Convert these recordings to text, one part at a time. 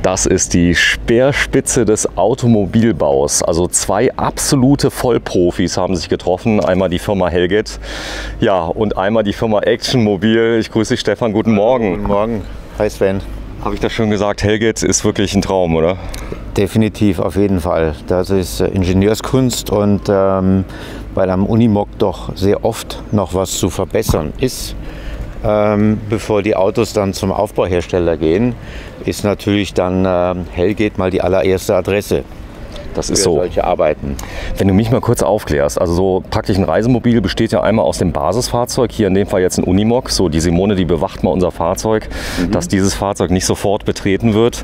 Das ist die Speerspitze des Automobilbaus. Also zwei absolute Vollprofis haben sich getroffen. Einmal die Firma Hellget, ja, und einmal die Firma Action Mobil. Ich grüße dich, Stefan. Guten Morgen. Guten Morgen. Hi Sven. Habe ich das schon gesagt? Hellget ist wirklich ein Traum, oder? Definitiv, auf jeden Fall. Das ist Ingenieurskunst und weil am Unimog doch sehr oft noch was zu verbessern ist, bevor die Autos dann zum Aufbauhersteller gehen, ist natürlich dann Hellget mal die allererste Adresse. Das ist so. Solche Arbeiten. Wenn du mich mal kurz aufklärst, also so praktisch ein Reisemobil besteht ja einmal aus dem Basisfahrzeug, hier in dem Fall jetzt ein Unimog, so die Simone, die bewacht mal unser Fahrzeug, dass dieses Fahrzeug nicht sofort betreten wird,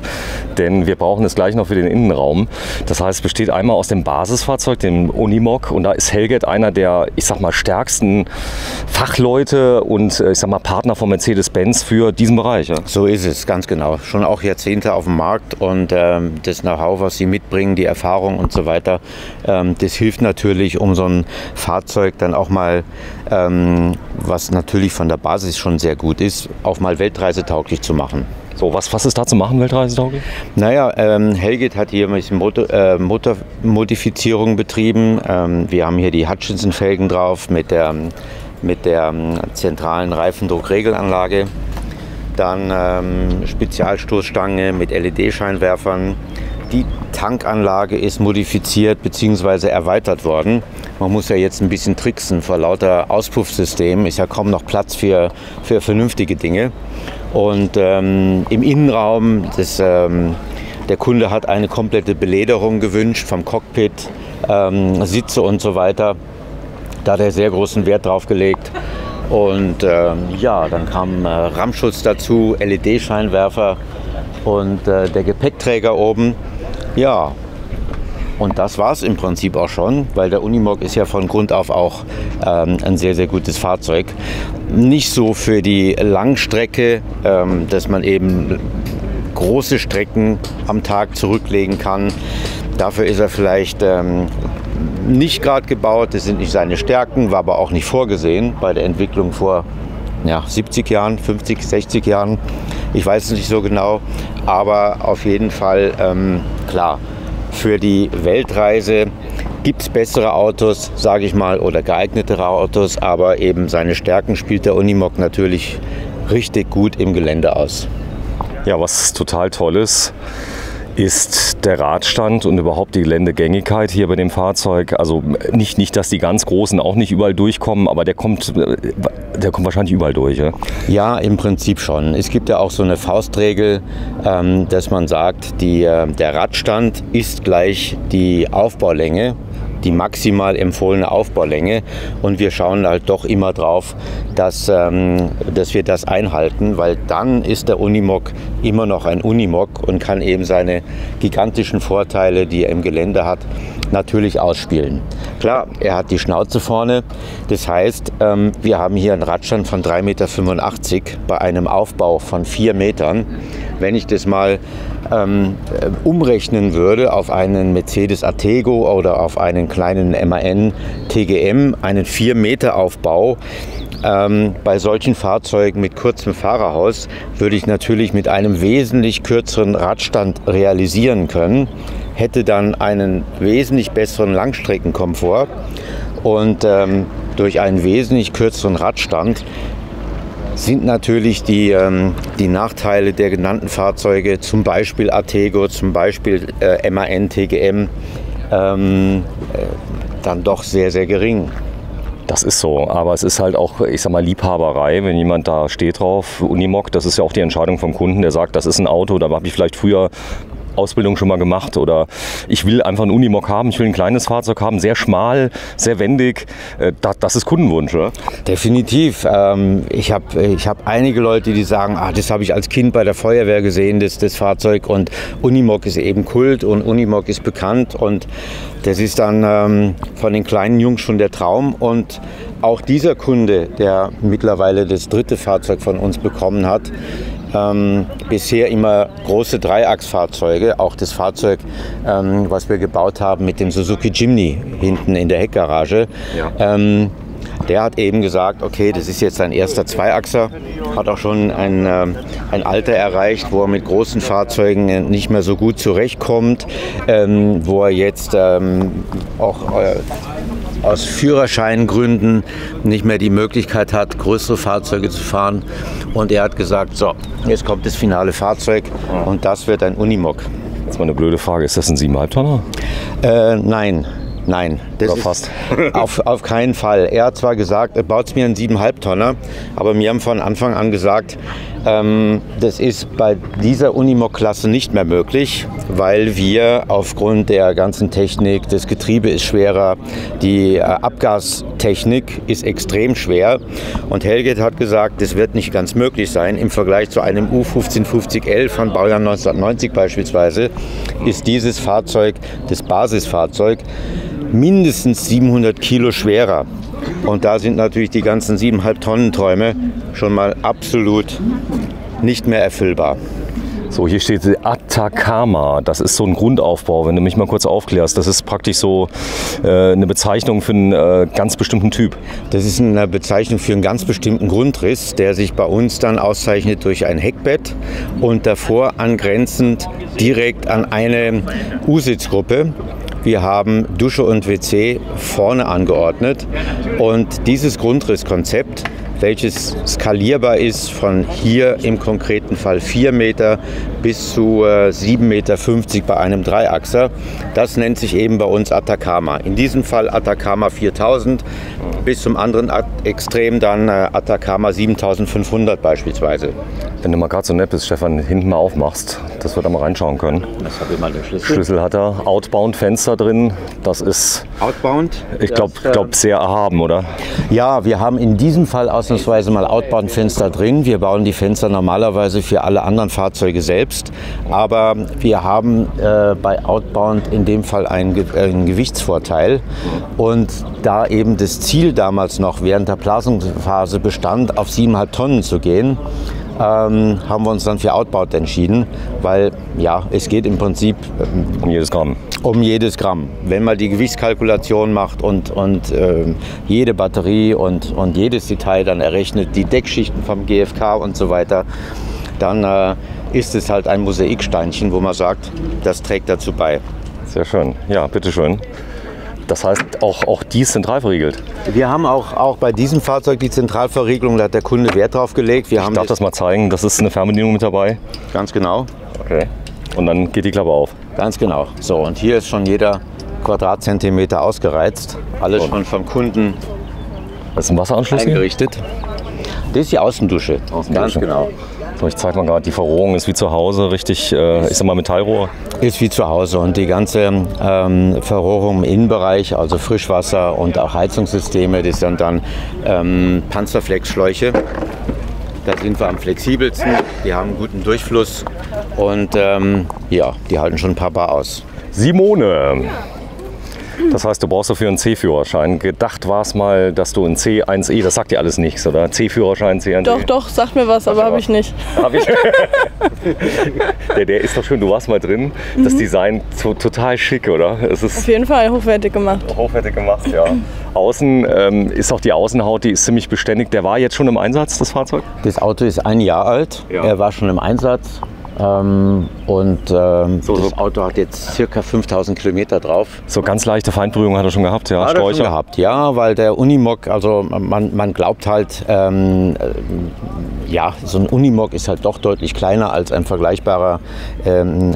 denn wir brauchen es gleich noch für den Innenraum. Das heißt, es besteht einmal aus dem Basisfahrzeug, dem Unimog, und da ist Hellget einer der, ich sag mal, stärksten Fachleute und ich sag mal Partner von Mercedes-Benz für diesen Bereich. Ja? So ist es, ganz genau. Schon auch Jahrzehnte auf dem Markt und das Know-how, was sie mitbringen, die Erfahrung und so weiter, das hilft natürlich, um so ein Fahrzeug dann auch mal, was natürlich von der Basis schon sehr gut ist, auch mal weltreisetauglich zu machen. So, was ist da zu machen, weltreisetauglich? Naja, Hellget hat hier ein bisschen Motormodifizierung betrieben. Wir haben hier die Hutchinson-Felgen drauf mit der zentralen Reifendruckregelanlage. Dann Spezialstoßstange mit LED-Scheinwerfern. Die Tankanlage ist modifiziert bzw. erweitert worden. Man muss ja jetzt ein bisschen tricksen vor lauter Auspuffsystem. Ist ja kaum noch Platz für vernünftige Dinge. Und im Innenraum, der Kunde hat eine komplette Belederung gewünscht vom Cockpit, Sitze und so weiter. Da hat er sehr großen Wert drauf gelegt. Und ja, dann kam Rammschutz dazu, LED-Scheinwerfer und der Gepäckträger oben. Ja, und das war es im Prinzip auch schon, weil der Unimog ist ja von Grund auf auch ein sehr, sehr gutes Fahrzeug. Nicht so für die Langstrecke, dass man eben große Strecken am Tag zurücklegen kann. Dafür ist er vielleicht nicht gerade gebaut, das sind nicht seine Stärken, war aber auch nicht vorgesehen bei der Entwicklung vor 70 Jahren, 50, 60 Jahren. Ich weiß es nicht so genau, aber auf jeden Fall, klar, für die Weltreise gibt es bessere Autos, sage ich mal, oder geeignetere Autos, aber eben seine Stärken spielt der Unimog natürlich richtig gut im Gelände aus. Ja, was total toll ist der Radstand und überhaupt die Geländegängigkeit hier bei dem Fahrzeug. Also nicht, dass die ganz Großen auch nicht überall durchkommen, aber der kommt wahrscheinlich überall durch. Ja? Ja, im Prinzip schon. Es gibt ja auch so eine Faustregel, dass man sagt, der Radstand ist gleich die Aufbaulänge, die maximal empfohlene Aufbaulänge, und wir schauen halt doch immer drauf, dass wir das einhalten, weil dann ist der Unimog immer noch ein Unimog und kann eben seine gigantischen Vorteile, die er im Gelände hat, natürlich ausspielen. Klar, er hat die Schnauze vorne, das heißt, wir haben hier einen Radstand von 3,85 Meter bei einem Aufbau von 4 Metern. Wenn ich das mal umrechnen würde auf einen Mercedes Atego oder auf einen kleinen MAN TGM, einen 4 Meter Aufbau, bei solchen Fahrzeugen mit kurzem Fahrerhaus würde ich natürlich mit einem wesentlich kürzeren Radstand realisieren können, hätte dann einen wesentlich besseren Langstreckenkomfort und durch einen wesentlich kürzeren Radstand sind natürlich die Nachteile der genannten Fahrzeuge, zum Beispiel Atego, zum Beispiel MAN, TGM, dann doch sehr, sehr gering. Das ist so, aber es ist halt auch, ich sag mal, Liebhaberei, wenn jemand da steht drauf, Unimog, das ist ja auch die Entscheidung vom Kunden, der sagt, das ist ein Auto, da habe ich vielleicht früher Ausbildung schon mal gemacht, oder ich will einfach einen Unimog haben, ich will ein kleines Fahrzeug haben, sehr schmal, sehr wendig. Das ist Kundenwunsch, oder? Definitiv. Ich hab einige Leute, die sagen, das habe ich als Kind bei der Feuerwehr gesehen, das Fahrzeug, und Unimog ist eben Kult und Unimog ist bekannt, und das ist dann von den kleinen Jungs schon der Traum. Und auch dieser Kunde, der mittlerweile das 3. Fahrzeug von uns bekommen hat, bisher immer große Dreiachsfahrzeuge, auch das Fahrzeug, was wir gebaut haben mit dem Suzuki Jimny hinten in der Heckgarage. Ja. Der hat eben gesagt, okay, das ist jetzt sein erster Zweiachser, hat auch schon ein Alter erreicht, wo er mit großen Fahrzeugen nicht mehr so gut zurechtkommt, wo er jetzt auch aus Führerscheingründen nicht mehr die Möglichkeit hat, größere Fahrzeuge zu fahren. Und er hat gesagt, so, jetzt kommt das finale Fahrzeug und das wird ein Unimog. Das ist mal eine blöde Frage, ist das ein 7,5 Tonner? Nein, das oder fast. Auf keinen Fall. Er hat zwar gesagt, er baut mir einen 7,5 Tonner, aber wir haben von Anfang an gesagt, das ist bei dieser Unimog-Klasse nicht mehr möglich, weil wir aufgrund der ganzen Technik, das Getriebe ist schwerer, die Abgastechnik ist extrem schwer und Helget hat gesagt, das wird nicht ganz möglich sein. Im Vergleich zu einem U1550L von Baujahr 1990 beispielsweise ist dieses Fahrzeug, das Basisfahrzeug, mindestens 700 Kilo schwerer. Und da sind natürlich die ganzen 7,5 Tonnen Träume schon mal absolut nicht mehr erfüllbar. So, hier steht Atacama. Das ist so ein Grundaufbau, wenn du mich mal kurz aufklärst. Das ist praktisch so eine Bezeichnung für einen ganz bestimmten Typ. Das ist eine Bezeichnung für einen ganz bestimmten Grundriss, der sich bei uns dann auszeichnet durch ein Heckbett und davor angrenzend direkt an eine U-Sitzgruppe. Wir haben Dusche und WC vorne angeordnet und dieses Grundrisskonzept, welches skalierbar ist von hier im konkreten Fall 4 Meter bis zu 7,50 Meter bei einem Dreiachser. Das nennt sich eben bei uns Atacama. In diesem Fall Atacama 4000, bis zum anderen Extrem dann Atacama 7500 beispielsweise. Wenn du mal gerade so nett bist, Stefan, hinten mal aufmachst, dass wir da mal reinschauen können. Das habe ich mal den Schlüssel. Schlüssel hat er, Outbound-Fenster drin, das ist, Outbound? Ich glaube, sehr erhaben, oder? Ja, wir haben in diesem Fall ausnahmsweise mal Outbound-Fenster drin. Wir bauen die Fenster normalerweise für alle anderen Fahrzeuge selbst, aber wir haben bei Outbound in dem Fall einen Gewichtsvorteil und da eben das Ziel damals noch während der Planungsphase bestand, auf 7,5 Tonnen zu gehen, haben wir uns dann für Outbound entschieden, weil ja, es geht im Prinzip um jedes Gramm. Um jedes Gramm. Wenn man die Gewichtskalkulation macht und jede Batterie und jedes Detail dann errechnet, die Deckschichten vom GFK und so weiter, dann ist es halt ein Mosaiksteinchen, wo man sagt, das trägt dazu bei. Sehr schön. Ja, bitteschön. Das heißt, auch die ist zentral verriegelt? Wir haben auch bei diesem Fahrzeug die Zentralverriegelung, da hat der Kunde Wert drauf gelegt. Ich darf das mal zeigen, das ist eine Fernbedienung mit dabei. Ganz genau. Okay. Und dann geht die Klappe auf. Ganz genau. So, und hier ist schon jeder Quadratzentimeter ausgereizt. Alles schon vom Kunden das ist ein Wasseranschluss eingerichtet. Das ist die Außendusche. Ganz genau. So, ich zeige mal gerade, die Verrohrung ist wie zu Hause, richtig, ich sag mal Metallrohr. Ist wie zu Hause und die ganze Verrohrung im Innenbereich, also Frischwasser und auch Heizungssysteme, das sind dann Panzerflex-Schläuche. Da sind wir am flexibelsten, die haben einen guten Durchfluss und ja, die halten schon ein paar Bar aus. Simone! Das heißt, du brauchst dafür einen C-Führerschein. Gedacht war es mal, dass du einen C1E, das sagt dir alles nichts, oder? C-Führerschein, C1E. Doch, sagt mir was, aber habe ich nicht. Hab ich? der ist doch schön, du warst mal drin. Das Design total schick, oder? Es ist auf jeden Fall hochwertig gemacht. Hochwertig gemacht, ja. Außen ist auch die Außenhaut, die ist ziemlich beständig. Der war jetzt schon im Einsatz, das Fahrzeug? Das Auto ist 1 Jahr alt, ja. Er war schon im Einsatz. Das Auto hat jetzt ca. 5000 Kilometer drauf. So ganz leichte Feindberührung hat er schon gehabt, ja? Hat er schon gehabt, ja, weil der Unimog, also man glaubt halt, ja, so ein Unimog ist halt doch deutlich kleiner als ein vergleichbarer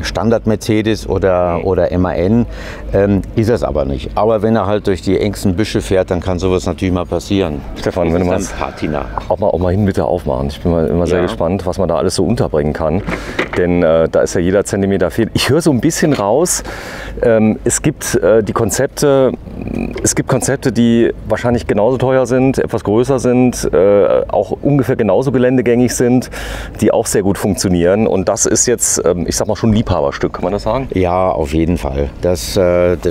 Standard-Mercedes oder MAN, ist es aber nicht. Aber wenn er halt durch die engsten Büsche fährt, dann kann sowas natürlich mal passieren. Stefan, wenn du mal auch mal hin bitte aufmachen. Ich bin mal immer sehr gespannt, was man da alles so unterbringen kann. Denn da ist ja jeder Zentimeter viel. Ich höre so ein bisschen raus, es gibt Konzepte, die wahrscheinlich genauso teuer sind, etwas größer sind, auch ungefähr genauso geländegängig sind, die auch sehr gut funktionieren. Und das ist jetzt, ich sag mal, schon ein Liebhaberstück, kann man das sagen? Ja, auf jeden Fall. Das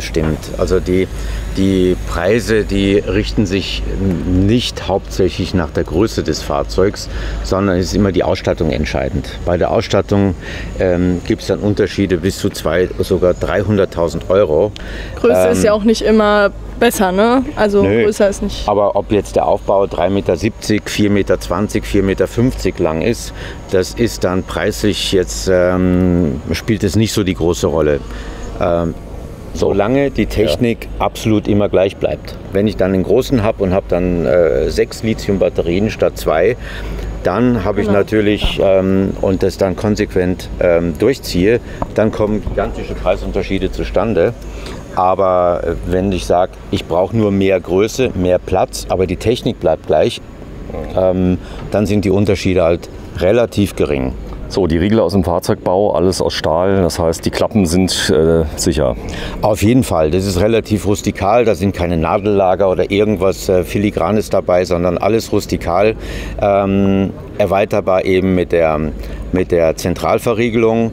stimmt. Also die Preise, die richten sich nicht hauptsächlich nach der Größe des Fahrzeugs, sondern es ist immer die Ausstattung entscheidend. Bei der Ausstattung gibt es dann Unterschiede bis zu sogar 300.000 Euro. Größe ist ja auch nicht immer immer besser, ne? Also Nö. größer ist nicht. Aber ob jetzt der Aufbau 3,70 Meter, 4,20 Meter, 4,50 Meter lang ist, das ist dann preislich jetzt, spielt es nicht so die große Rolle. Solange die Technik absolut immer gleich bleibt. Wenn ich dann einen großen habe und habe dann 6 Lithium-Batterien statt 2, dann habe ich natürlich und das dann konsequent durchziehe, dann kommen gigantische Preisunterschiede zustande. Aber wenn ich sage, ich brauche nur mehr Größe, mehr Platz, aber die Technik bleibt gleich, dann sind die Unterschiede halt relativ gering. So, die Riegel aus dem Fahrzeugbau, alles aus Stahl, das heißt, die Klappen sind sicher. Auf jeden Fall, das ist relativ rustikal, da sind keine Nadellager oder irgendwas Filigranes dabei, sondern alles rustikal, erweiterbar eben mit der Zentralverriegelung.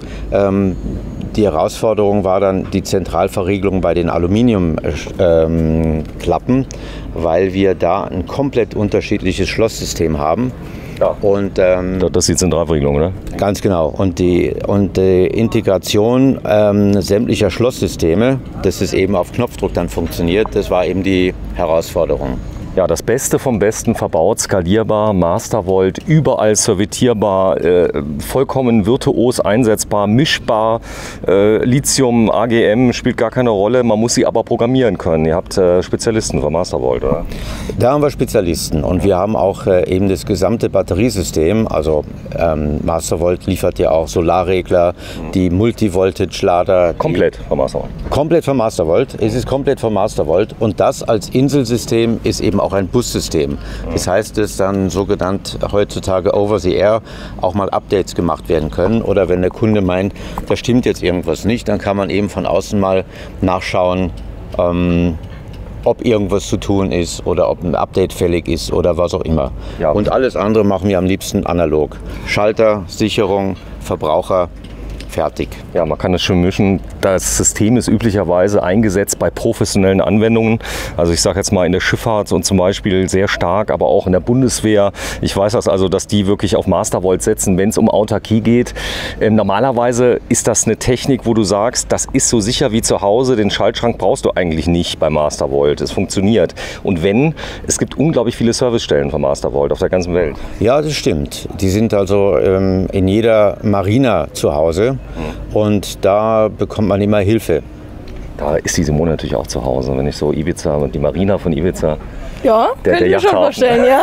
Die Herausforderung war dann die Zentralverriegelung bei den Aluminiumklappen, weil wir da ein komplett unterschiedliches Schlosssystem haben. Ja. Und, das ist die Zentralverriegelung, oder? Ganz genau. Und die Integration sämtlicher Schlosssysteme, dass es eben auf Knopfdruck dann funktioniert, das war eben die Herausforderung. Ja, das Beste vom Besten verbaut, skalierbar, Mastervolt, überall servitierbar, vollkommen virtuos einsetzbar, mischbar. Lithium, AGM spielt gar keine Rolle, man muss sie aber programmieren können. Ihr habt Spezialisten für Mastervolt, oder? Da haben wir Spezialisten und wir haben auch eben das gesamte Batteriesystem. Also Mastervolt liefert ja auch Solarregler, die Multivoltage-Lader. Komplett von Mastervolt. Komplett von Mastervolt. Es ist komplett von Mastervolt und das als Inselsystem ist eben auch ein Bussystem. Das heißt, dass dann sogenannt heutzutage over the air auch mal Updates gemacht werden können. Oder wenn der Kunde meint, da stimmt jetzt irgendwas nicht, dann kann man eben von außen mal nachschauen, ob irgendwas zu tun ist oder ob ein Update fällig ist oder was auch immer. Ja. Und alles andere machen wir am liebsten analog. Schalter, Sicherung, Verbraucher, fertig. Ja, man kann das schon mischen. Das System ist üblicherweise eingesetzt bei professionellen Anwendungen. Also ich sage jetzt mal in der Schifffahrt und zum Beispiel sehr stark, aber auch in der Bundeswehr. Ich weiß das also, dass die wirklich auf Mastervolt setzen, wenn es um Autarkie geht. Normalerweise ist das eine Technik, wo du sagst, das ist so sicher wie zu Hause. Den Schaltschrank brauchst du eigentlich nicht bei Mastervolt. Es funktioniert. Und wenn, es gibt unglaublich viele Servicestellen von Mastervolt auf der ganzen Welt. Ja, das stimmt. Die sind also in jeder Marina zu Hause. Und da bekommt man immer Hilfe. Da ist die Simone natürlich auch zu Hause, wenn ich so Ibiza und die Marina von Ibiza. Ja, könnte ich mir schon vorstellen, ja.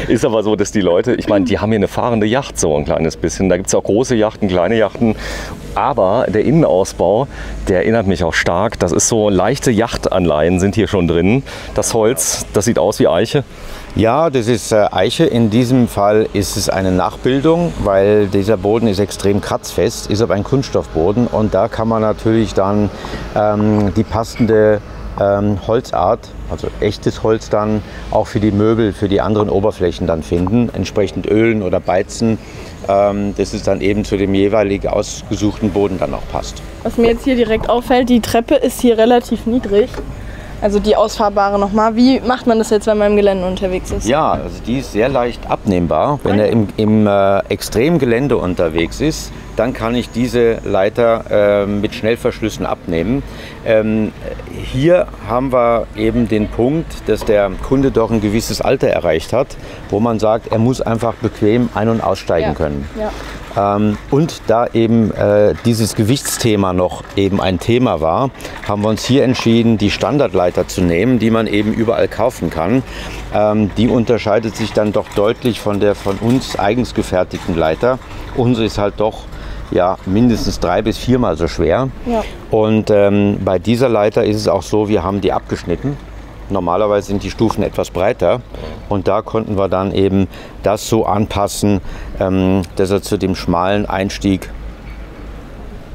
Ist aber so, dass die Leute, ich meine, die haben hier eine fahrende Yacht so ein kleines bisschen. Da gibt es auch große Yachten, kleine Yachten. Aber der Innenausbau, der erinnert mich auch stark. Das ist so, leichte Yachtanleihen sind hier schon drin. Das Holz, das sieht aus wie Eiche. Ja, das ist Eiche. In diesem Fall ist es eine Nachbildung, weil dieser Boden ist extrem kratzfest, ist aber ein Kunststoffboden und da kann man natürlich dann die passende Holzart, also echtes Holz dann auch für die Möbel, für die anderen Oberflächen dann finden, entsprechend ölen oder beizen, dass es dann eben zu dem jeweilig ausgesuchten Boden dann auch passt. Was mir jetzt hier direkt auffällt, die Treppe ist hier relativ niedrig. Also die ausfahrbare nochmal. Wie macht man das jetzt, wenn man im Gelände unterwegs ist? Ja, also die ist sehr leicht abnehmbar. Wenn er im extremen Gelände unterwegs ist, dann kann ich diese Leiter mit Schnellverschlüssen abnehmen. Hier haben wir eben den Punkt, dass der Kunde doch ein gewisses Alter erreicht hat, wo man sagt, er muss einfach bequem ein- und aussteigen können. Ja. Und da eben dieses Gewichtsthema noch eben ein Thema war, haben wir uns hier entschieden, die Standardleiter zu nehmen, die man eben überall kaufen kann. Die unterscheidet sich dann doch deutlich von der von uns eigens gefertigten Leiter. Unsere ist halt doch ja, mindestens 3- bis 4-mal so schwer. Ja. Und bei dieser Leiter ist es auch so, wir haben die abgeschnitten. Normalerweise sind die Stufen etwas breiter und da konnten wir dann eben das so anpassen, dass er zu dem schmalen Einstieg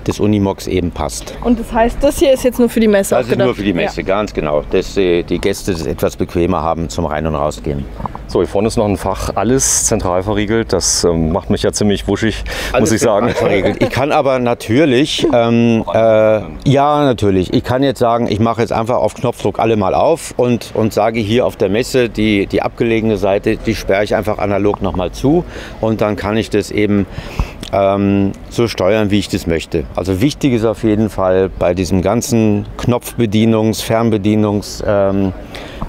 des Unimogs eben passt. Und das heißt, das hier ist jetzt nur für die Messe Das ist gedacht? nur für die Messe, ganz genau, dass die Gäste es etwas bequemer haben zum Rein- und Rausgehen. So, hier vorne ist noch ein Fach, alles zentral verriegelt. Das macht mich ja ziemlich wuschig, Alles muss ich sagen. verriegelt. Ich kann aber natürlich, ja natürlich, ich kann jetzt sagen, ich mache jetzt einfach auf Knopfdruck alle mal auf und sage hier auf der Messe, die abgelegene Seite, die sperre ich einfach analog nochmal zu und dann kann ich das eben so steuern, wie ich das möchte. Also wichtig ist auf jeden Fall bei diesem ganzen Fernbedienungs,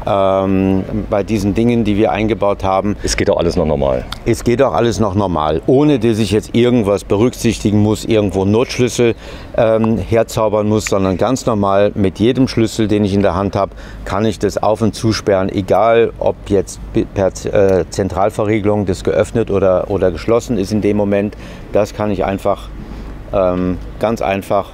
bei diesen Dingen, die wir eingebaut haben. Es geht auch alles noch normal. Es geht auch alles noch normal, ohne dass ich jetzt irgendwas berücksichtigen muss, irgendwo einen Notschlüssel herzaubern muss, sondern ganz normal mit jedem Schlüssel, den ich in der Hand habe, kann ich das auf- und zusperren, egal ob jetzt per Zentralverriegelung das geöffnet oder geschlossen ist in dem Moment. Das kann ich einfach ganz einfach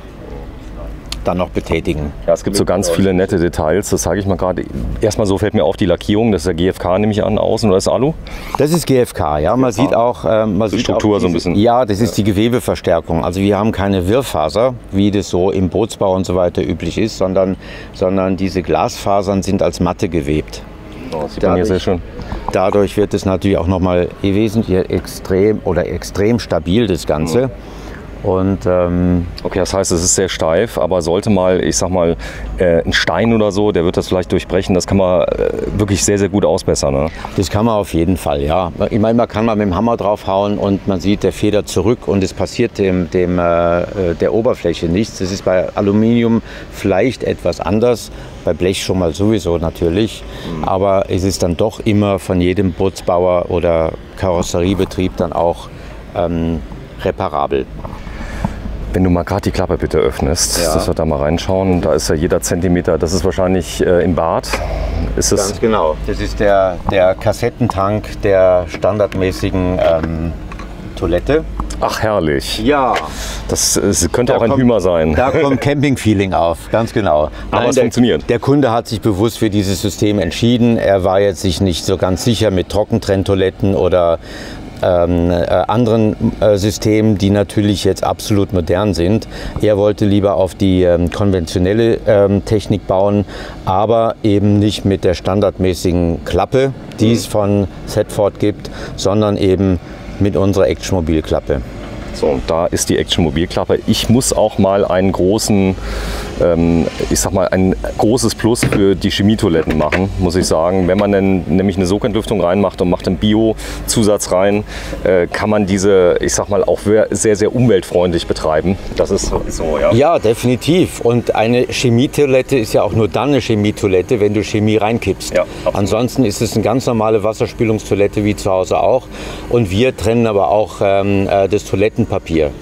dann noch betätigen. Ja, es gibt so ganz viele nette Details, das zeige ich mal gerade. Erstmal so fällt mir auf die Lackierung, das ist der GFK, nehme ich an, außen, oder ist Alu? Das ist GFK, ja. Man sieht auch, die Struktur so ein bisschen. Ja, das ist die Gewebeverstärkung. Also wir haben keine Wirrfaser, wie das so im Bootsbau und so weiter üblich ist, sondern diese Glasfasern sind als Matte gewebt. Oh, das sieht man hier sehr schön. Dadurch wird es natürlich auch nochmal wesentlich extrem stabil, das Ganze. Und, okay, das heißt, es ist sehr steif, aber sollte mal, ich sag mal, ein Stein oder so, der wird das vielleicht durchbrechen, das kann man wirklich sehr, sehr gut ausbessern. Ne? Das kann man auf jeden Fall, ja. Ich meine, man kann mal mit dem Hammer draufhauen und man sieht, der federt zurück und es passiert der Oberfläche nichts. Das ist bei Aluminium vielleicht etwas anders, bei Blech schon mal sowieso natürlich, aber es ist dann doch immer von jedem Bootsbauer oder Karosseriebetrieb dann auch reparabel. Wenn du mal gerade die Klappe bitte öffnest, dass wir da mal reinschauen, da ist ja jeder Zentimeter, das ist wahrscheinlich im Bad. Ist das? Ganz genau, das ist der Kassettentank der standardmäßigen Toilette. Ach herrlich. Ja. Das könnte auch ein Hümer sein. Da kommt Camping-Feeling auf, ganz genau. Aber es funktioniert. Der Kunde hat sich bewusst für dieses System entschieden. Er war jetzt sich nicht so ganz sicher mit Trockentrenntoiletten oder anderen Systemen, die natürlich jetzt absolut modern sind. Er wollte lieber auf die konventionelle Technik bauen, aber eben nicht mit der standardmäßigen Klappe, die es von Thetford gibt, sondern eben mit unserer Action-Mobil-Klappe. So, und da ist die Action-Mobil-Klappe. Ich muss auch mal einen großen, ich sag mal, ein großes Plus für die Chemietoiletten machen, muss ich sagen. Wenn man dann nämlich eine Sogentlüftung reinmacht und macht einen Bio-Zusatz rein, kann man diese, ich sag mal, auch sehr, sehr umweltfreundlich betreiben. Das ist so, ja. Ja, definitiv. Und eine Chemietoilette ist ja auch nur dann eine Chemietoilette, wenn du Chemie reinkippst. Ja, ansonsten ist es eine ganz normale Wasserspülungstoilette wie zu Hause auch. Und wir trennen aber auch das Toilettenpapier.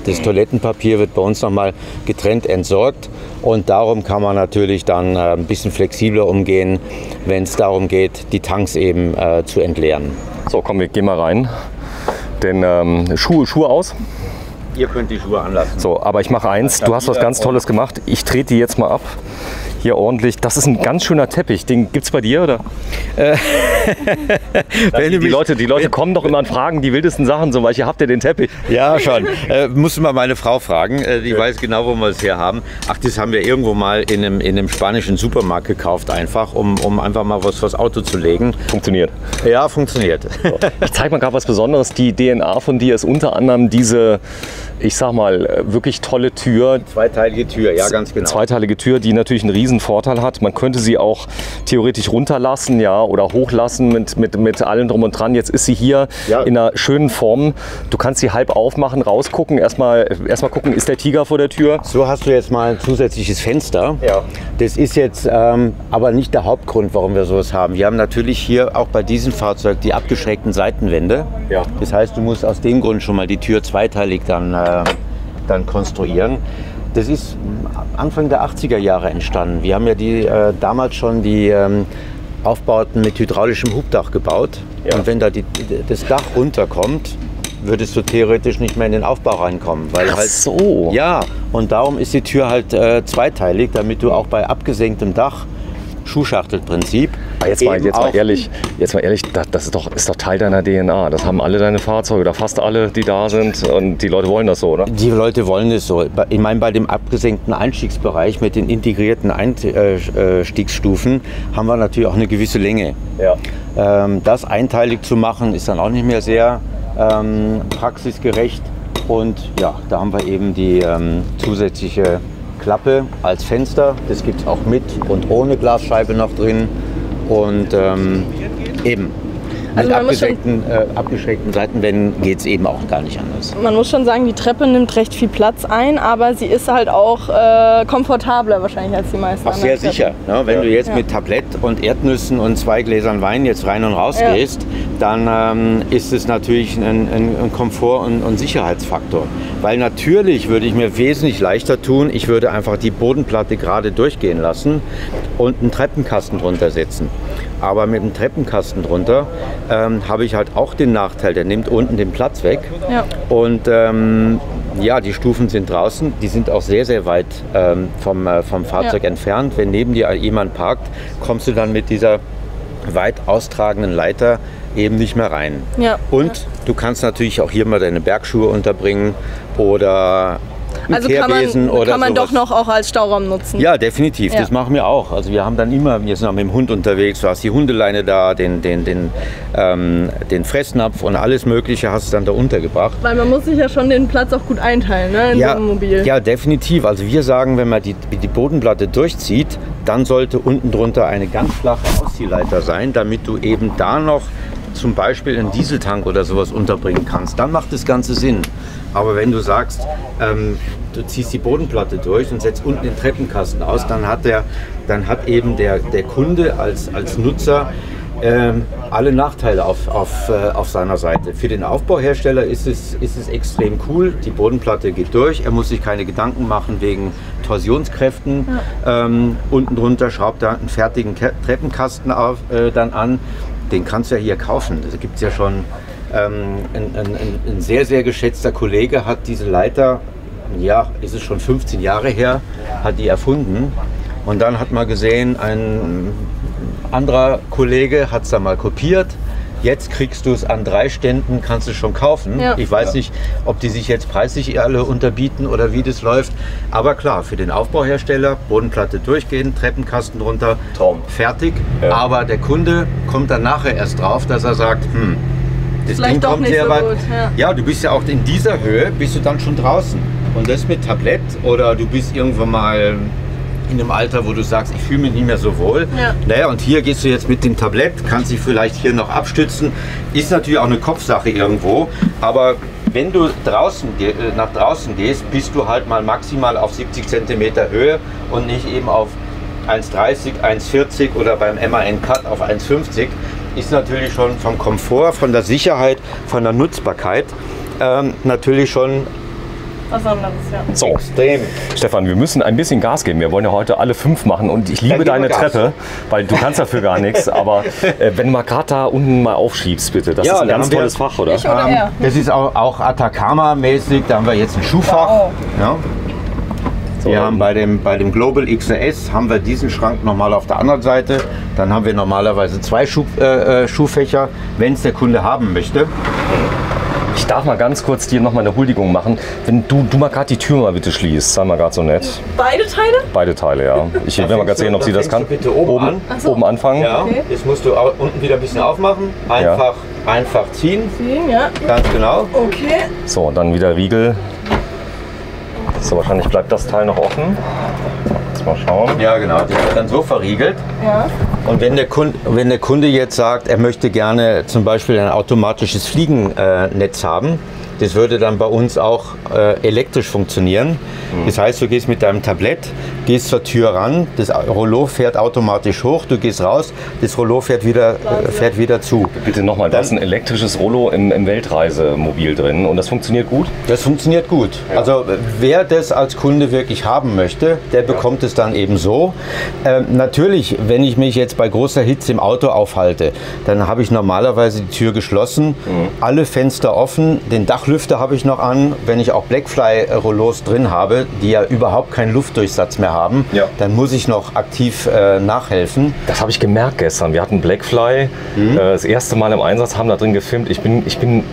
Das Toilettenpapier wird bei uns nochmal getrennt entsorgt und darum kann man natürlich dann ein bisschen flexibler umgehen, wenn es darum geht, die Tanks eben zu entleeren. So, komm, wir gehen mal rein. Denn Schuhe aus. Ihr könnt die Schuhe anlassen. So, aber ich mache eins, du hast was ganz Tolles gemacht. Ich trete die jetzt mal ab. Hier ordentlich. Das ist ein ganz schöner Teppich. Den gibt es bei dir, oder? Die Leute kommen doch immer und fragen die wildesten Sachen, so, weil habt ihr den Teppich? Ja, schon. Musst du mal meine Frau fragen. Die weiß genau, wo wir es her haben. Ach, das haben wir irgendwo mal in einem spanischen Supermarkt gekauft, einfach, um einfach mal was vors Auto zu legen. Funktioniert. Ja, funktioniert. So. Ich zeige mal gerade was Besonderes. Die DNA von dir ist unter anderem diese, ich sag mal, wirklich tolle Tür. Zweiteilige Tür, ja, ganz genau. Zweiteilige Tür, die natürlich einen riesen Vorteil hat. Man könnte sie auch theoretisch runterlassen, ja, oder hochlassen mit allem drum und dran. Jetzt ist sie hier in einer schönen Form. Du kannst sie halb aufmachen, rausgucken, erstmal gucken, ist der Tiger vor der Tür? So hast du jetzt mal ein zusätzliches Fenster. Ja. Das ist jetzt aber nicht der Hauptgrund, warum wir sowas haben. Wir haben natürlich hier auch bei diesem Fahrzeug die abgeschrägten Seitenwände. Ja. Das heißt, du musst aus dem Grund schon mal die Tür zweiteilig dann konstruieren. Das ist Anfang der 80er Jahre entstanden. Wir haben ja damals schon die Aufbauten mit hydraulischem Hubdach gebaut. Ja. Und wenn da das Dach runterkommt, würdest du theoretisch nicht mehr in den Aufbau reinkommen. Weil Ach so. Ja, und darum ist die Tür halt zweiteilig, damit du auch bei abgesenktem Dach, Schuhschachtelprinzip. Jetzt mal ehrlich, das ist doch Teil deiner DNA. Das haben alle deine Fahrzeuge, oder fast alle, die da sind. Und die Leute wollen das so, oder? Die Leute wollen es so. Ich meine, bei dem abgesenkten Einstiegsbereich mit den integrierten Einstiegsstufen haben wir natürlich auch eine gewisse Länge. Ja. Das einteilig zu machen, ist dann auch nicht mehr sehr praxisgerecht. Und ja, da haben wir eben die zusätzliche Klappe als Fenster. Das gibt es auch mit und ohne Glasscheibe noch drin. Und eben, Also Mit abgeschrägten Seitenwänden geht es eben auch gar nicht anders. Man muss schon sagen, die Treppe nimmt recht viel Platz ein, aber sie ist halt auch komfortabler wahrscheinlich als die meisten Auch sehr anderen sicher. Ne? Wenn du jetzt mit Tablett und Erdnüssen und 2 Gläsern Wein jetzt rein und raus gehst, dann ist es natürlich ein Komfort- und Sicherheitsfaktor. Weil natürlich würde ich mir wesentlich leichter tun, ich würde einfach die Bodenplatte gerade durchgehen lassen und einen Treppenkasten drunter setzen. Aber mit dem Treppenkasten drunter habe ich halt auch den Nachteil, der nimmt unten den Platz weg. Ja. Und die Stufen sind draußen, die sind auch sehr, sehr weit vom Fahrzeug entfernt. Wenn neben dir jemand parkt, kommst du dann mit dieser weit austragenden Leiter eben nicht mehr rein. Ja. Und du kannst natürlich auch hier mal deine Bergschuhe unterbringen oder Also kann man doch noch auch als Stauraum nutzen. Ja, definitiv. Ja. Das machen wir auch. Also wir haben dann immer, wir sind auch mit dem Hund unterwegs, du hast die Hundeleine da, den Fressnapf und alles Mögliche hast du dann da untergebracht. Weil man muss sich ja schon den Platz auch gut einteilen, ne, in so einem Mobil. Ja, definitiv. Also wir sagen, wenn man die Bodenplatte durchzieht, dann sollte unten drunter eine ganz flache Ausziehleiter sein, damit du eben da noch zum Beispiel einen Dieseltank oder sowas unterbringen kannst. Dann macht das Ganze Sinn. Aber wenn du sagst, du ziehst die Bodenplatte durch und setzt unten den Treppenkasten aus, dann hat eben der Kunde als Nutzer alle Nachteile auf seiner Seite. Für den Aufbauhersteller ist es extrem cool. Die Bodenplatte geht durch. Er muss sich keine Gedanken machen wegen Torsionskräften. Ja. Unten drunter schraubt er einen fertigen Treppenkasten dann an. Den kannst du ja hier kaufen. Da gibt es ja schon ein sehr, sehr geschätzter Kollege hat diese Leiter, ja, ist es schon 15 Jahre her, hat die erfunden. Und dann hat man gesehen, ein anderer Kollege hat es da mal kopiert. Jetzt kriegst du es an 3 Ständen, kannst du es schon kaufen. Ja. Ich weiß nicht, ob die sich jetzt preislich alle unterbieten oder wie das läuft. Aber klar, für den Aufbauhersteller, Bodenplatte durchgehen, Treppenkasten drunter, Traum. Fertig. Ja. Aber der Kunde kommt dann nachher erst drauf, dass er sagt, das Ding kommt sehr weit. Ja, du bist ja auch in dieser Höhe, bist du dann schon draußen. Und das mit Tablett oder du bist irgendwann mal in einem Alter, wo du sagst, ich fühle mich nicht mehr so wohl. Ja. Naja, und hier gehst du jetzt mit dem Tablett, kannst dich vielleicht hier noch abstützen. Ist natürlich auch eine Kopfsache irgendwo, aber wenn du nach draußen gehst, bist du halt mal maximal auf 70 cm Höhe und nicht eben auf 1,30, 1,40 oder beim MAN Cut auf 1,50. Ist natürlich schon vom Komfort, von der Sicherheit, von der Nutzbarkeit natürlich schon was anderes, ja. So, extrem. Stefan, wir müssen ein bisschen Gas geben. Wir wollen ja heute alle 5 machen und ich liebe deine Treppe, weil du kannst dafür gar nichts. Aber wenn du mal gerade da unten mal aufschiebst, bitte. Das ist ein ganz tolles Fach, oder? Das ist auch Atacama-mäßig. Da haben wir jetzt ein Schuhfach. Wow. Ja. So, wir haben bei dem Global XRS haben wir diesen Schrank nochmal auf der anderen Seite. Dann haben wir normalerweise 2 Schuhfächer, wenn es der Kunde haben möchte. Ich darf mal ganz kurz dir noch mal eine Huldigung machen. Wenn du mal gerade die Tür mal bitte schließt, sei mal gerade so nett. Beide Teile? Beide Teile, ja. Ich will mal gerade sehen, ob sie das kann. Bitte oben anfangen. Ja, okay. Jetzt musst du unten wieder ein bisschen aufmachen. Einfach ziehen. Ja. Ganz genau. Okay. So, und dann wieder Riegel. So, wahrscheinlich bleibt das Teil noch offen. Jetzt mal schauen. Ja, genau. Die wird dann so verriegelt. Ja. Und wenn der Kunde jetzt sagt, er möchte gerne zum Beispiel ein automatisches Fliegennetz haben, das würde dann bei uns auch elektrisch funktionieren. Das heißt, du gehst mit deinem Tablett, gehst zur Tür ran, das Rollo fährt automatisch hoch, du gehst raus, das Rollo fährt wieder zu. Bitte nochmal, da ist ein elektrisches Rollo im Weltreisemobil drin und das funktioniert gut? Das funktioniert gut. Ja. Also wer das als Kunde wirklich haben möchte, der bekommt es dann eben so. Natürlich, wenn ich mich jetzt bei großer Hitze im Auto aufhalte, dann habe ich normalerweise die Tür geschlossen, alle Fenster offen, den Dachlüfter habe ich noch an. Wenn ich auch Blackfly-Rollos drin habe, die ja überhaupt keinen Luftdurchsatz mehr haben, dann muss ich noch aktiv nachhelfen. Das habe ich gemerkt gestern. Wir hatten Blackfly das erste Mal im Einsatz, haben da drin gefilmt. Ich bin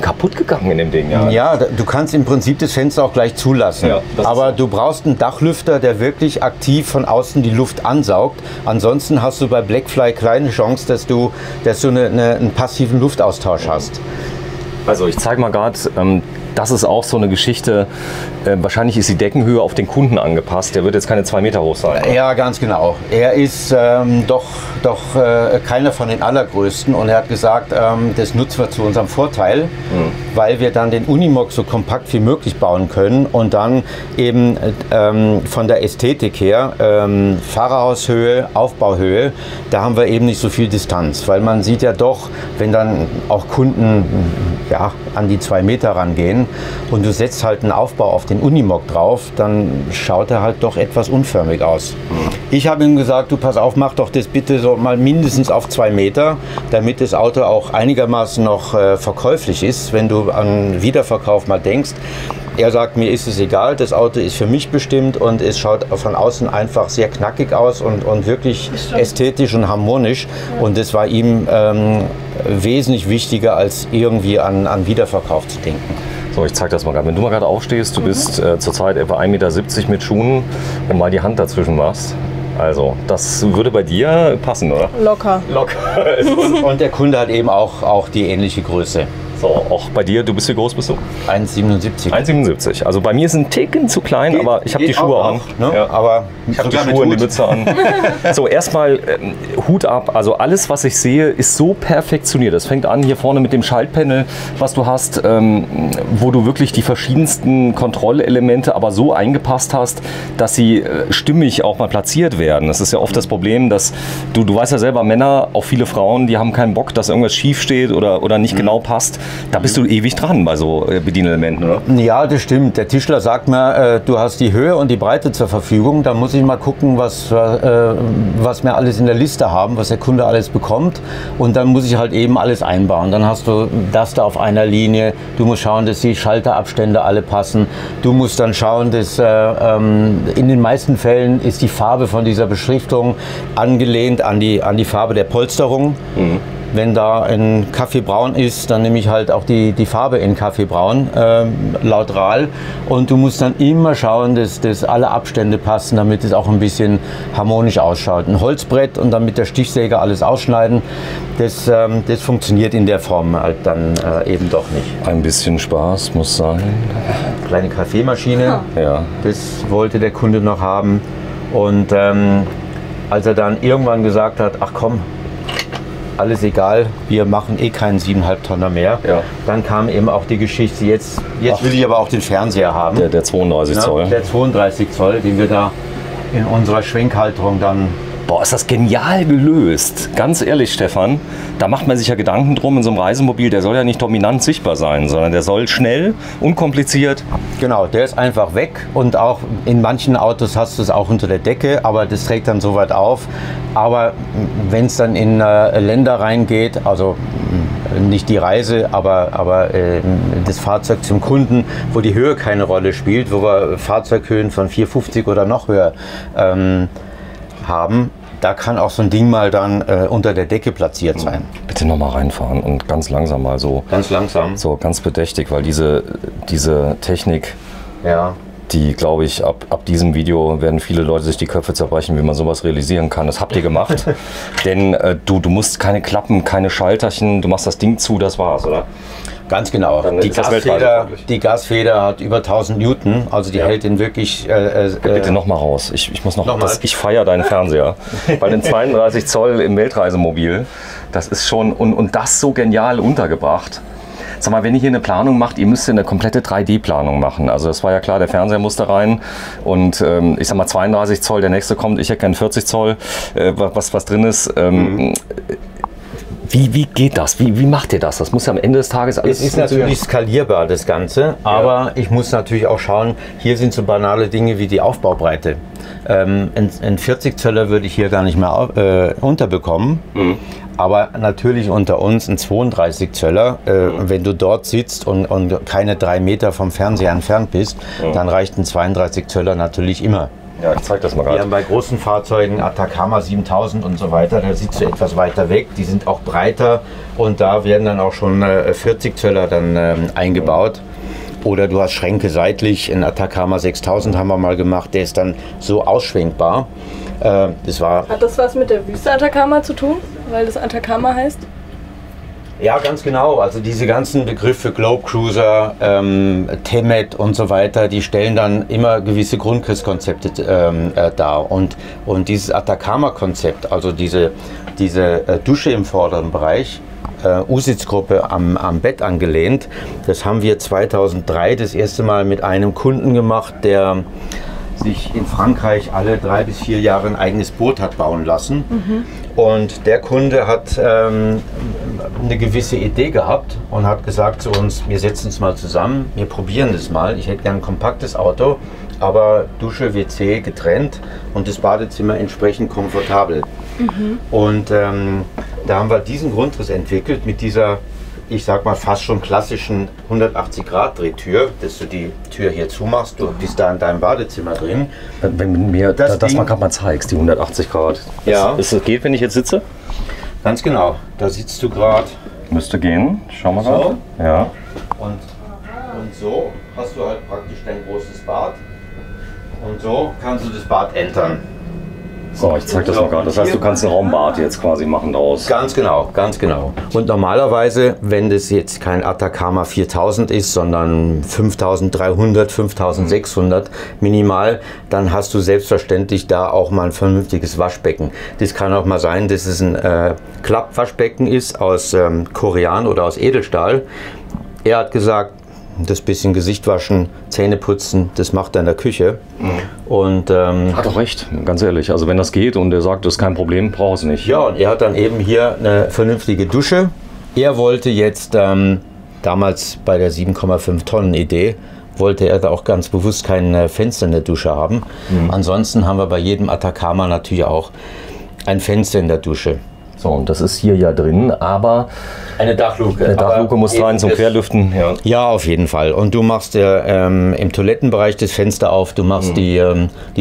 kaputt gegangen in dem Ding. Ja, du kannst im Prinzip das Fenster auch gleich zulassen. Ja, aber du brauchst einen Dachlüfter, der wirklich aktiv von außen die Luft ansaugt. Ansonsten hast du bei Blackfly keine Chance, dass du einen passiven Luftaustausch hast. Also ich zeige mal gerade, das ist auch so eine Geschichte, wahrscheinlich ist die Deckenhöhe auf den Kunden angepasst, der wird jetzt keine 2 Meter hoch sein. Ja, ganz genau. Er ist doch keiner von den allergrößten und er hat gesagt, das nutzen wir zu unserem Vorteil, weil wir dann den Unimog so kompakt wie möglich bauen können und dann eben von der Ästhetik her, Fahrerhaushöhe, Aufbauhöhe, da haben wir eben nicht so viel Distanz, weil man sieht ja doch, wenn dann auch Kunden an die 2 Meter rangehen und du setzt halt einen Aufbau auf den Unimog drauf, dann schaut er halt doch etwas unförmig aus. Ich habe ihm gesagt, du pass auf, mach doch das bitte so mal mindestens auf 2 Meter, damit das Auto auch einigermaßen noch verkäuflich ist, wenn du an Wiederverkauf mal denkst. Er sagt, mir ist es egal, das Auto ist für mich bestimmt und es schaut von außen einfach sehr knackig aus und wirklich ästhetisch und harmonisch. Und das war ihm wesentlich wichtiger, als irgendwie an Wiederverkauf zu denken. So, ich zeige das mal gerade. Wenn du mal gerade aufstehst, du bist zurzeit etwa 1,70 Meter mit Schuhen und mal die Hand dazwischen machst. Also, das würde bei dir passen, oder? Locker. Und der Kunde hat eben auch die ähnliche Größe. So, auch bei dir, wie groß bist du? 1,77. 1,77. Also bei mir ist ein Ticken zu klein, aber ich habe die Schuhe an. Ne? Ja. Aber ich habe die Schuhe und die Mütze an. So, erstmal Hut ab. Also alles, was ich sehe, ist so perfektioniert. Das fängt an hier vorne mit dem Schaltpanel, was du hast, wo du wirklich die verschiedensten Kontrollelemente aber so eingepasst hast, dass sie stimmig auch mal platziert werden. Das ist ja oft das Problem, dass du weißt ja selber, Männer, auch viele Frauen, die haben keinen Bock, dass irgendwas schief steht oder nicht genau passt. Da bist du ewig dran bei so Bedienelementen, oder? Ja, das stimmt. Der Tischler sagt mir, du hast die Höhe und die Breite zur Verfügung. Da muss ich mal gucken, was wir alles in der Liste haben, was der Kunde alles bekommt. Und dann muss ich halt eben alles einbauen. Dann hast du das da auf einer Linie. Du musst schauen, dass die Schalterabstände alle passen. Du musst dann schauen, dass in den meisten Fällen ist die Farbe von dieser Beschriftung angelehnt an die Farbe der Polsterung. Wenn da ein Kaffeebraun ist, dann nehme ich halt auch die Farbe in Kaffeebraun, laut RAL. Und du musst dann immer schauen, dass alle Abstände passen, damit es auch ein bisschen harmonisch ausschaut. Ein Holzbrett und dann mit der Stichsäge alles ausschneiden, das funktioniert in der Form halt dann eben doch nicht. Ein bisschen Spaß muss sein. Kleine Kaffeemaschine, ja. Das wollte der Kunde noch haben. Und als er dann irgendwann gesagt hat, ach komm, alles egal, wir machen eh keinen 7,5 Tonner mehr. Ja. Dann kam eben auch die Geschichte, jetzt will ich aber auch den Fernseher haben. Der 32 Zoll. Der 32 Zoll, den wir da in unserer Schwenkhalterung dann... Boah, ist das genial gelöst. Ganz ehrlich, Stefan, da macht man sich ja Gedanken drum in so einem Reisemobil, der soll ja nicht dominant sichtbar sein, sondern der soll schnell, unkompliziert. Genau, der ist einfach weg und auch in manchen Autos hast du es auch unter der Decke, aber das trägt dann so weit auf. Aber wenn es dann in Länder reingeht, also nicht die Reise, aber das Fahrzeug zum Kunden, wo die Höhe keine Rolle spielt, wo wir Fahrzeughöhen von 4,50 oder noch höher haben, da kann auch so ein Ding mal dann unter der Decke platziert sein. Bitte nochmal reinfahren und ganz langsam mal so. Ganz langsam. So ganz bedächtig, weil diese Technik, ja, die, glaube ich, ab diesem Video werden viele Leute sich die Köpfe zerbrechen, wie man sowas realisieren kann. Das habt ihr gemacht. Denn du musst keine Klappen, keine Schalterchen, du machst das Ding zu, das war's, oder? Ganz genau. Die Gasfeder hat über 1000 Newton, also die hält den wirklich... Bitte noch mal raus. Ich muss noch ich feiere deinen Fernseher. Weil den 32 Zoll im Weltreisemobil, das ist schon... Und das so genial untergebracht. Sag mal, wenn ihr hier eine Planung macht, ihr müsst eine komplette 3D-Planung machen. Also das war ja klar, der Fernseher musste rein. Und ich sag mal 32 Zoll, der nächste kommt, ich hätte gern 40 Zoll, was drin ist. Wie geht das? Wie macht ihr das? Das muss ja am Ende des Tages alles... Es ist natürlich skalierbar, das Ganze, aber ich muss natürlich auch schauen, hier sind so banale Dinge wie die Aufbaubreite. Ein 40 Zöller würde ich hier gar nicht mehr unterbekommen, aber natürlich unter uns ein 32 Zöller, wenn du dort sitzt und keine 3 Meter vom Fernseher entfernt bist, dann reicht ein 32 Zöller natürlich immer. Ja, ich zeig das mal gerade. Wir haben bei großen Fahrzeugen, Atacama 7000 und so weiter, da sitzt du etwas weiter weg, die sind auch breiter und da werden dann auch schon 40 Zöller dann eingebaut. Oder du hast Schränke seitlich, in Atacama 6000 haben wir mal gemacht, der ist dann so ausschwenkbar. Hat das was mit der Wüste Atacama zu tun, weil das Atacama heißt? Ja, ganz genau. Also diese ganzen Begriffe Globe Cruiser, Temet und so weiter, die stellen dann immer gewisse Grundrisskonzepte dar. Und dieses Atacama-Konzept, also diese Dusche im vorderen Bereich, U-Sitz-Gruppe am Bett angelehnt, das haben wir 2003 das erste Mal mit einem Kunden gemacht, der sich in Frankreich alle 3 bis 4 Jahre ein eigenes Boot hat bauen lassen. Und der Kunde hat eine gewisse Idee gehabt und hat gesagt zu uns, wir setzen uns mal zusammen, wir probieren das mal. Ich hätte gern ein kompaktes Auto, aber Dusche, WC getrennt und das Badezimmer entsprechend komfortabel. Und da haben wir diesen Grundriss entwickelt mit dieser, ich sag mal, fast schon klassischen 180-Grad-Drehtür, dass du die Tür hier zumachst, du bist da in deinem Badezimmer drin. Wenn du mir das mal gerade mal zeigst, die 180 Grad. Ja. Das geht, wenn ich jetzt sitze? Ganz genau, da sitzt du gerade. Müsste gehen. Schau mal So. gerade. Ja. Und so hast du halt praktisch dein großes Bad. Und so kannst du das Bad entern. So, ich zeig das mal gerade. Das heißt, du kannst ein Raumbad jetzt quasi machen daraus. Ganz genau, ganz genau. Und normalerweise, wenn das jetzt kein Atacama 4000 ist, sondern 5300, 5600 minimal, dann hast du selbstverständlich da auch mal ein vernünftiges Waschbecken. Das kann auch mal sein, dass es ein Klappwaschbecken ist aus Korean oder aus Edelstahl. Er hat gesagt, das bisschen Gesicht waschen, Zähne putzen, das macht er in der Küche. Und, Hat doch recht, ganz ehrlich. Also wenn das geht und er sagt, das ist kein Problem, braucht es nicht. ja, und er hat dann eben hier eine vernünftige Dusche. Er wollte jetzt, damals bei der 7,5 Tonnen Idee, wollte er da auch ganz bewusst kein Fenster in der Dusche haben. Ansonsten haben wir bei jedem Atacama natürlich auch ein Fenster in der Dusche. So, und das ist hier ja drin, aber Eine Dachluke. eine Dachluke muss rein zum Querlüften. Ja. Ja, auf jeden Fall. Und du machst im Toilettenbereich das Fenster auf, du machst die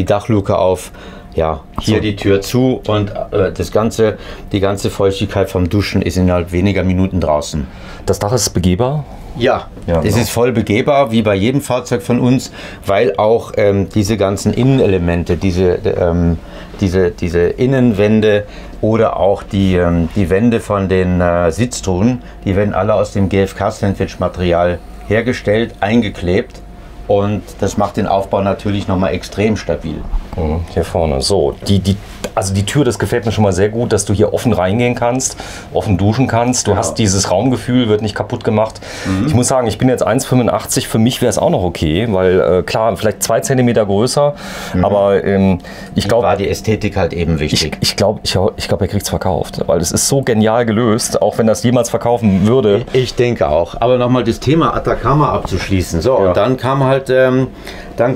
Dachluke auf, ja, hier die Tür zu und die ganze Feuchtigkeit vom Duschen ist innerhalb weniger Minuten draußen. Das Dach ist begehbar. Ja, Ja, es genau. ist voll begehbar, wie bei jedem Fahrzeug von uns, weil auch diese ganzen Innenelemente, diese Innenwände oder auch die Wände von den Sitztruhen, die werden alle aus dem GFK-Sandwich-Material hergestellt, eingeklebt und das macht den Aufbau natürlich nochmal extrem stabil. Hier vorne. So, also die Tür, das gefällt mir schon mal sehr gut, dass du hier offen reingehen kannst, offen duschen kannst. Du hast dieses Raumgefühl, wird nicht kaputt gemacht. Ich muss sagen, ich bin jetzt 1,85, für mich wäre es auch noch okay, weil klar, vielleicht 2 Zentimeter größer, aber ich glaube... War die Ästhetik halt eben wichtig. Ich glaube, er kriegt es verkauft, weil es ist so genial gelöst, auch wenn das jemals verkaufen würde. Ich denke auch. Aber nochmal das Thema Atacama abzuschließen. So, Ja. und dann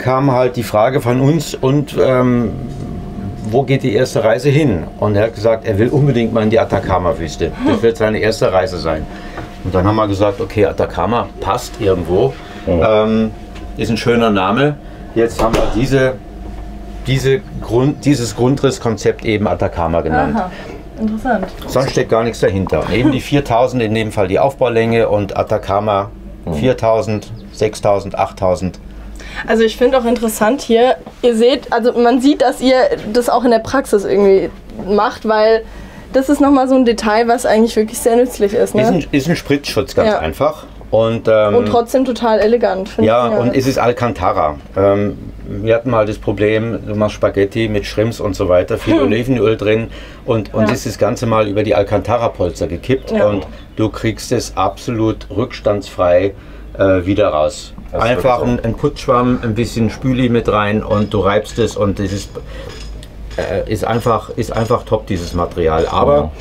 kam halt die Frage von uns und wo geht die erste Reise hin? Und er hat gesagt, er will unbedingt mal in die Atacama-Wüste. Das wird seine erste Reise sein. Und dann haben wir gesagt, okay, Atacama passt irgendwo. Ist ein schöner Name. Jetzt haben wir dieses Grundrisskonzept eben Atacama genannt. Aha, interessant. Sonst steckt gar nichts dahinter. Und eben die 4000, in dem Fall die Aufbaulänge und Atacama 4000, 6000, 8000. Also ich finde auch interessant hier, ihr seht, also man sieht, dass ihr das auch in der Praxis irgendwie macht, weil das ist nochmal so ein Detail, was eigentlich wirklich sehr nützlich ist. Ne? Ist ein Spritzschutz, ganz Ja. einfach. Und trotzdem total elegant. Find ja, ich, und es ist Alcantara. Wir hatten mal das Problem, du machst Spaghetti mit Shrimps und so weiter, viel Olivenöl drin und ist das Ganze mal über die Alcantara-Polster gekippt Ja. und du kriegst es absolut rückstandsfrei wieder raus. Das ist Einfach wirklich so. ein Putzschwamm, ein bisschen Spüli mit rein und du reibst es und es ist einfach top, dieses Material. Aber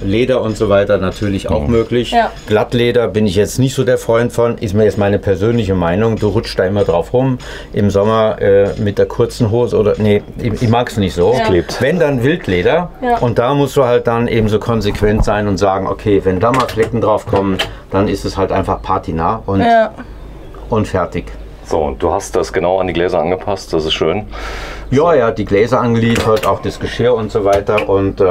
Leder und so weiter natürlich auch möglich. Ja. Glattleder bin ich jetzt nicht so der Freund von, ist mir jetzt meine persönliche Meinung. Du rutschst da immer drauf rum. Im Sommer mit der kurzen Hose oder nee, ich mag es nicht so. Ja. Klebt. Wenn dann Wildleder Ja. und da musst du halt dann eben so konsequent sein und sagen, okay, wenn da mal Flecken drauf kommen, dann ist es halt einfach patina und fertig. So, und du hast das genau an die Gläser angepasst, das ist schön. Ja, die Gläser angeliefert, auch das Geschirr und so weiter und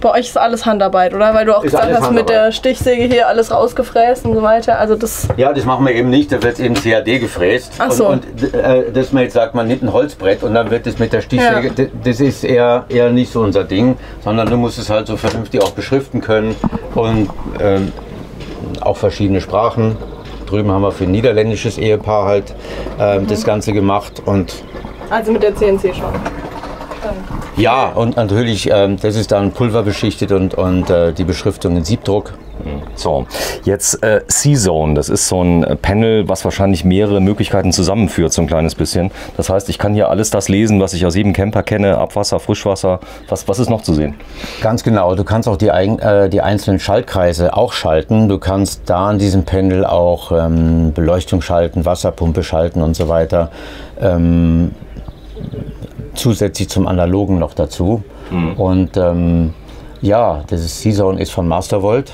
bei euch ist alles Handarbeit, oder? Weil du auch gesagt hast, mit der Stichsäge hier alles rausgefräst und so weiter. Also das ja, das machen wir eben nicht, da wird eben CAD gefräst. Ach so. Und dass man jetzt sagt, man nimmt ein Holzbrett und dann wird das mit der Stichsäge, das ist eher nicht so unser Ding, sondern du musst es halt so vernünftig auch beschriften können und auch verschiedene Sprachen. Drüben haben wir für ein niederländisches Ehepaar halt das Ganze gemacht. Und also mit der CNC schon. Ja, und natürlich, das ist dann pulverbeschichtet und die Beschriftung in Siebdruck. So, jetzt C-Zone, das ist so ein Panel, was wahrscheinlich mehrere Möglichkeiten zusammenführt, so ein kleines bisschen. Das heißt, ich kann hier alles das lesen, was ich aus jedem Camper kenne, Abwasser, Frischwasser. Was ist noch zu sehen? Ganz genau, du kannst auch die einzelnen Schaltkreise auch schalten. Du kannst da an diesem Panel auch Beleuchtung schalten, Wasserpumpe schalten und so weiter. Zusätzlich zum Analogen noch dazu. Und ja, das C-Zone ist von Mastervolt.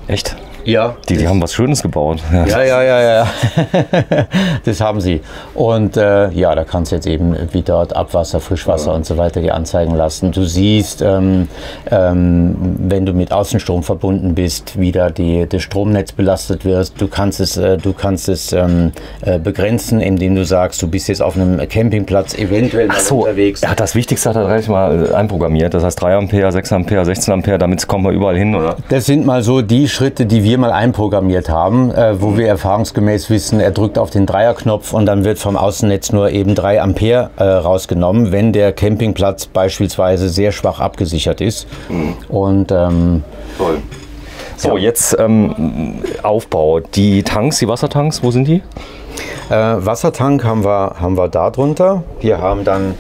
Echt? Ja. Die haben was Schönes gebaut. Ja. Das haben sie. Und ja, da kannst du jetzt eben wie dort Abwasser, Frischwasser und so weiter dir anzeigen lassen. Du siehst, wenn du mit Außenstrom verbunden bist, wie da das Stromnetz belastet wird. Du kannst es begrenzen, indem du sagst, du bist jetzt auf einem Campingplatz eventuell mal unterwegs. Ja, das Wichtigste hat er gleich mal einprogrammiert. Das heißt 3 Ampere, 6 Ampere, 16 Ampere, damit kommen wir überall hin, oder? Das sind mal so die Schritte, die wir mal einprogrammiert haben, wo wir erfahrungsgemäß wissen, er drückt auf den Dreierknopf und dann wird vom Außennetz nur eben 3 Ampere rausgenommen, wenn der Campingplatz beispielsweise sehr schwach abgesichert ist. Und toll. So, jetzt Aufbau. Die Tanks, die Wassertanks, wo sind die? Wassertank haben wir da drunter. Wir haben dann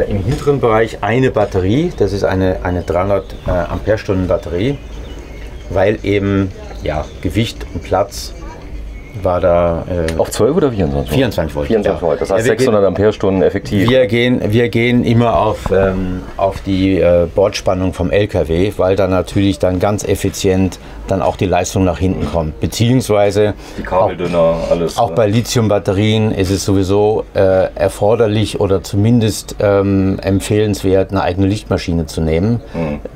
im hinteren Bereich eine Batterie, das ist eine 300 Amperestunden Batterie, weil eben ja, Gewicht und Platz war da. Auf 12 oder 24 Volt? 24 Volt. 24 Volt, das heißt 600 Amperestunden effektiv. Wir gehen immer auf die Bordspannung vom LKW, weil da natürlich dann ganz effizient dann auch die Leistung nach hinten kommt. Beziehungsweise die Kabeldünner, alles. Auch bei Lithiumbatterien ist es sowieso erforderlich oder zumindest empfehlenswert, eine eigene Lichtmaschine zu nehmen,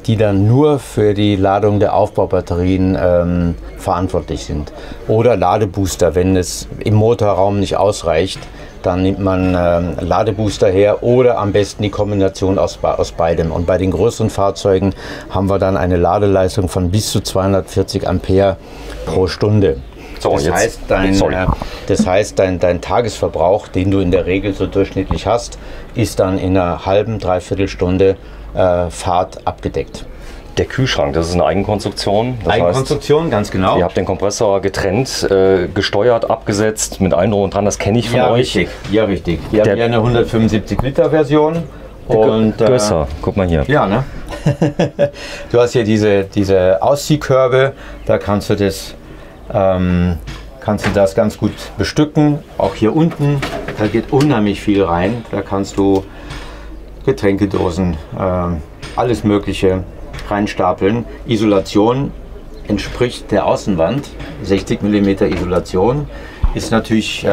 die dann nur für die Ladung der Aufbaubatterien verantwortlich sind. Oder Ladebooster, wenn es im Motorraum nicht ausreicht, dann nimmt man Ladebooster her oder am besten die Kombination aus beidem. Und bei den größeren Fahrzeugen haben wir dann eine Ladeleistung von bis zu 240 Ampere pro Stunde. So, das heißt, dein Tagesverbrauch, den du in der Regel so durchschnittlich hast, ist dann in einer halben, dreiviertel Stunde Fahrt abgedeckt. Der Kühlschrank, das ist eine Eigenkonstruktion. Das Eigenkonstruktion, heißt, ganz genau. Ihr habt den Kompressor getrennt, gesteuert, abgesetzt, mit allem drum und dran, das kenne ich von euch. Richtig. Ja, richtig. Wir haben hier eine 175 Liter Version. Und, größer, guck mal hier. Ja, ne? Du hast hier diese Ausziehkörbe, da kannst du das ganz gut bestücken. Auch hier unten, da geht unheimlich viel rein. Da kannst du Getränkedosen, alles Mögliche reinstapeln. Isolation entspricht der Außenwand. 60 mm Isolation ist natürlich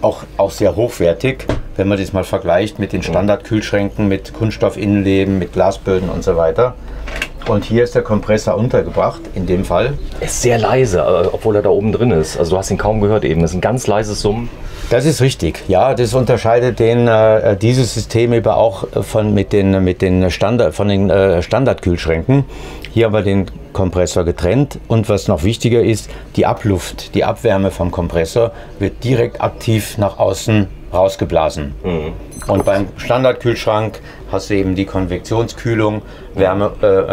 auch sehr hochwertig, wenn man das mal vergleicht mit den Standardkühlschränken, mit Kunststoffinnenleben, mit Glasböden und so weiter. Und hier ist der Kompressor untergebracht, in dem Fall. Er ist sehr leise, obwohl er da oben drin ist. Also du hast ihn kaum gehört eben. Das ist ein ganz leises Summen. Das ist richtig. Ja, das unterscheidet dieses System eben auch von den Standardkühlschränken. Hier haben wir den Kompressor getrennt. Und was noch wichtiger ist, die Abluft, die Abwärme vom Kompressor wird direkt aktiv nach außen rausgeblasen. Und beim Standardkühlschrank hast du eben die Konvektionskühlung,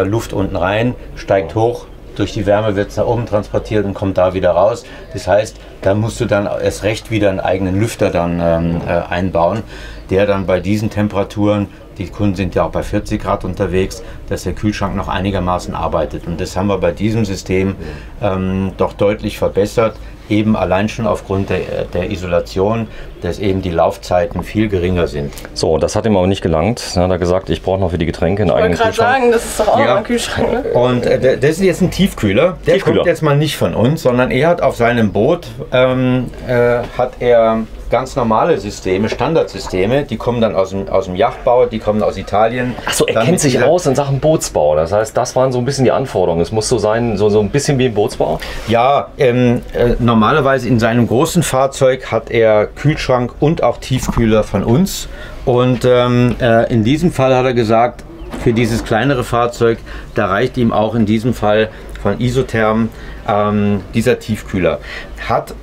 Luft unten rein, steigt hoch, durch die Wärme wird es nach oben transportiert und kommt da wieder raus. Das heißt, da musst du dann erst recht wieder einen eigenen Lüfter dann einbauen, der dann bei diesen Temperaturen, die Kunden sind ja auch bei 40 Grad unterwegs, dass der Kühlschrank noch einigermaßen arbeitet. Und das haben wir bei diesem System doch deutlich verbessert. eben allein schon aufgrund der Isolation, dass eben die Laufzeiten viel geringer sind. So, das hat ihm aber nicht gelangt. Dann hat er gesagt, ich brauche noch für die Getränke einen eigenen Kühlschrank. Ich wollte gerade sagen, das ist doch auch noch ein Kühlschrank. Ne? Und das ist jetzt ein Tiefkühler. Der kommt jetzt mal nicht von uns, sondern er hat auf seinem Boot hat er ganz normale Systeme, Standardsysteme, die kommen dann aus dem Yachtbau, die kommen aus Italien. Achso, er kennt sich aus in Sachen Bootsbau. Das heißt, das waren so ein bisschen die Anforderungen. Es muss so sein, so ein bisschen wie im Bootsbau? Ja, normalerweise in seinem großen Fahrzeug hat er Kühlschrank und auch Tiefkühler von uns. Und in diesem Fall hat er gesagt, für dieses kleinere Fahrzeug, da reicht ihm auch in diesem Fall von Isotherm dieser Tiefkühler. Hat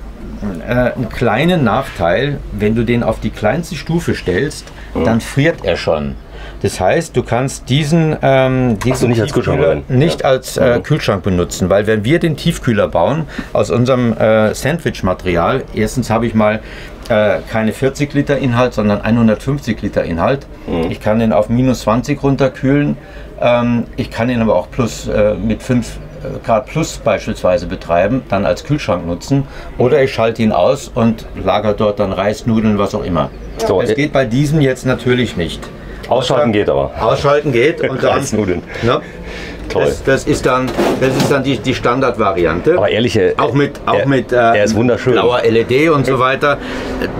einen kleinen Nachteil, wenn du den auf die kleinste Stufe stellst, dann friert er schon. Das heißt, du kannst diesen nicht als Kühlschrank, nicht als Kühlschrank benutzen, weil wenn wir den Tiefkühler bauen aus unserem Sandwich-Material, erstens habe ich mal keine 40 Liter Inhalt, sondern 150 Liter Inhalt. Ich kann den auf minus 20 runterkühlen. Ich kann ihn aber auch mit 5 Grad plus beispielsweise betreiben, dann als Kühlschrank nutzen. Oder ich schalte ihn aus und lagere dort dann Reis, Nudeln, was auch immer. So, es geht bei diesem jetzt natürlich nicht. Ausschalten geht aber. Ausschalten geht und dann Reisnudeln. Ne? Toll. Das ist dann die Standardvariante. Aber ehrlich, er ist wunderschön. Blauer LED und so weiter.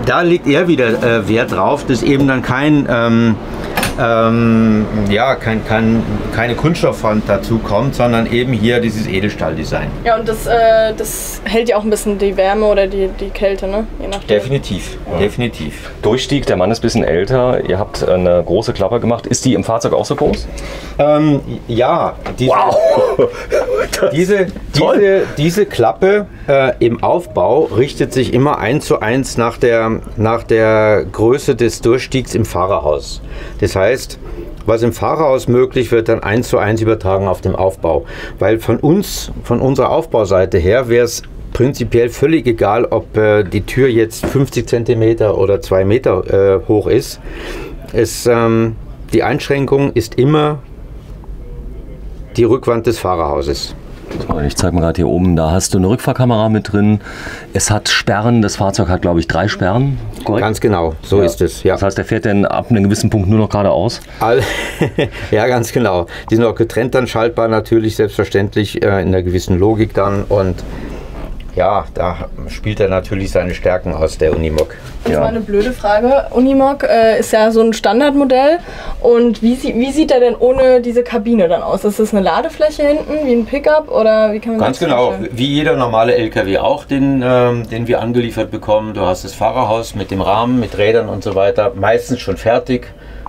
Da liegt er wieder Wert drauf, dass eben dann keine Kunststoffwand dazu kommt, sondern eben hier dieses Edelstahldesign. Ja, und das hält ja auch ein bisschen die Wärme oder die Kälte, ne? Je nachdem. Definitiv, definitiv. Durchstieg, der Mann ist ein bisschen älter. Ihr habt eine große Klappe gemacht. Ist die im Fahrzeug auch so groß? Ja. Wow! Diese Klappe im Aufbau richtet sich immer 1:1 nach der Größe des Durchstiegs im Fahrerhaus. Das heißt, was im Fahrerhaus möglich wird, dann 1:1 übertragen auf den Aufbau. Weil von unserer Aufbauseite her wäre es prinzipiell völlig egal, ob die Tür jetzt 50 cm oder 2 Meter hoch ist. Die Einschränkung ist immer die Rückwand des Fahrerhauses. Ich zeige mal gerade hier oben, da hast du eine Rückfahrkamera mit drin. Es hat Sperren, das Fahrzeug hat glaube ich 3 Sperren. Korrekt? Ganz genau, so ist es. Ja. Das heißt, der fährt dann ab einem gewissen Punkt nur noch geradeaus? Ja, ganz genau. Die sind auch getrennt dann schaltbar natürlich, selbstverständlich in einer gewissen Logik dann. Und ja, da spielt er natürlich seine Stärken aus, der Unimog. Das war eine blöde Frage. Unimog ist ja so ein Standardmodell. Und wie sieht er denn ohne diese Kabine dann aus? Ist das eine Ladefläche hinten, wie ein Pickup? Oder wie kann man Ganz das genau, vorstellen? wie jeder normale LKW auch, den wir angeliefert bekommen. Du hast das Fahrerhaus mit dem Rahmen, mit Rädern und so weiter, meistens schon fertig.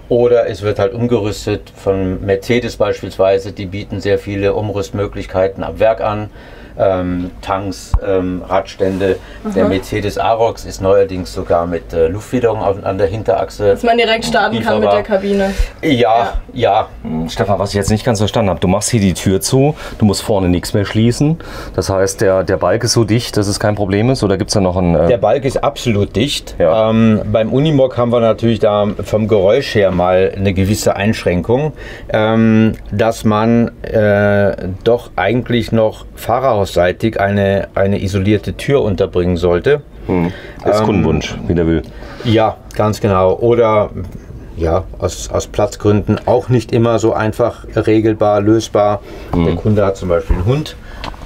Oder es wird halt umgerüstet von Mercedes beispielsweise. Die bieten sehr viele Umrüstmöglichkeiten ab Werk an. Tanks, Radstände. Der Mercedes Arox ist neuerdings sogar mit Luftfederung an der Hinterachse. Dass man direkt starten kann mit der Kabine. Ja. Stefan, was ich jetzt nicht ganz verstanden habe, du machst hier die Tür zu, du musst vorne nichts mehr schließen. Das heißt, der Balk ist so dicht, dass es kein Problem ist? Oder gibt es da noch einen... Der Balk ist absolut dicht. Ja. Beim Unimog haben wir natürlich da vom Geräusch her mal eine gewisse Einschränkung, dass man doch eigentlich noch fahrerhausseitig eine isolierte Tür unterbringen sollte. Das ist Kundenwunsch, wie der will. Ja, ganz genau. Oder ja, aus Platzgründen auch nicht immer so einfach regelbar, lösbar. Der Kunde hat zum Beispiel einen Hund,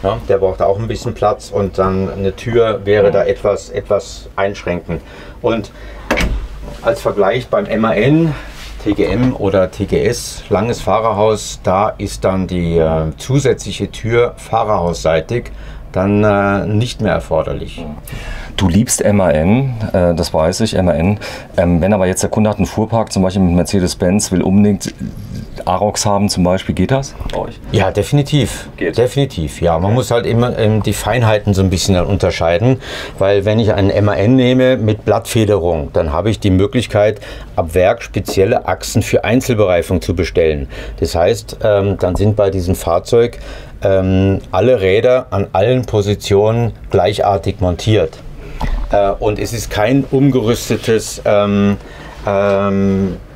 ja, der braucht auch ein bisschen Platz und dann eine Tür wäre da etwas einschränkend. Und als Vergleich beim MAN, TGM oder TGS, langes Fahrerhaus, da ist dann die zusätzliche Tür fahrerhausseitig dann nicht mehr erforderlich. Du liebst MAN, das weiß ich, MAN. Wenn aber jetzt der Kunde hat einen Fuhrpark, zum Beispiel mit Mercedes-Benz, will unbedingt Arox haben zum Beispiel, geht das bei euch? Ja, definitiv. Geht. Definitiv, ja. Man muss halt immer die Feinheiten so ein bisschen dann unterscheiden, weil wenn ich einen MAN nehme mit Blattfederung, dann habe ich die Möglichkeit, ab Werk spezielle Achsen für Einzelbereifung zu bestellen. Das heißt, dann sind bei diesem Fahrzeug alle Räder an allen Positionen gleichartig montiert. Und es ist kein umgerüstetes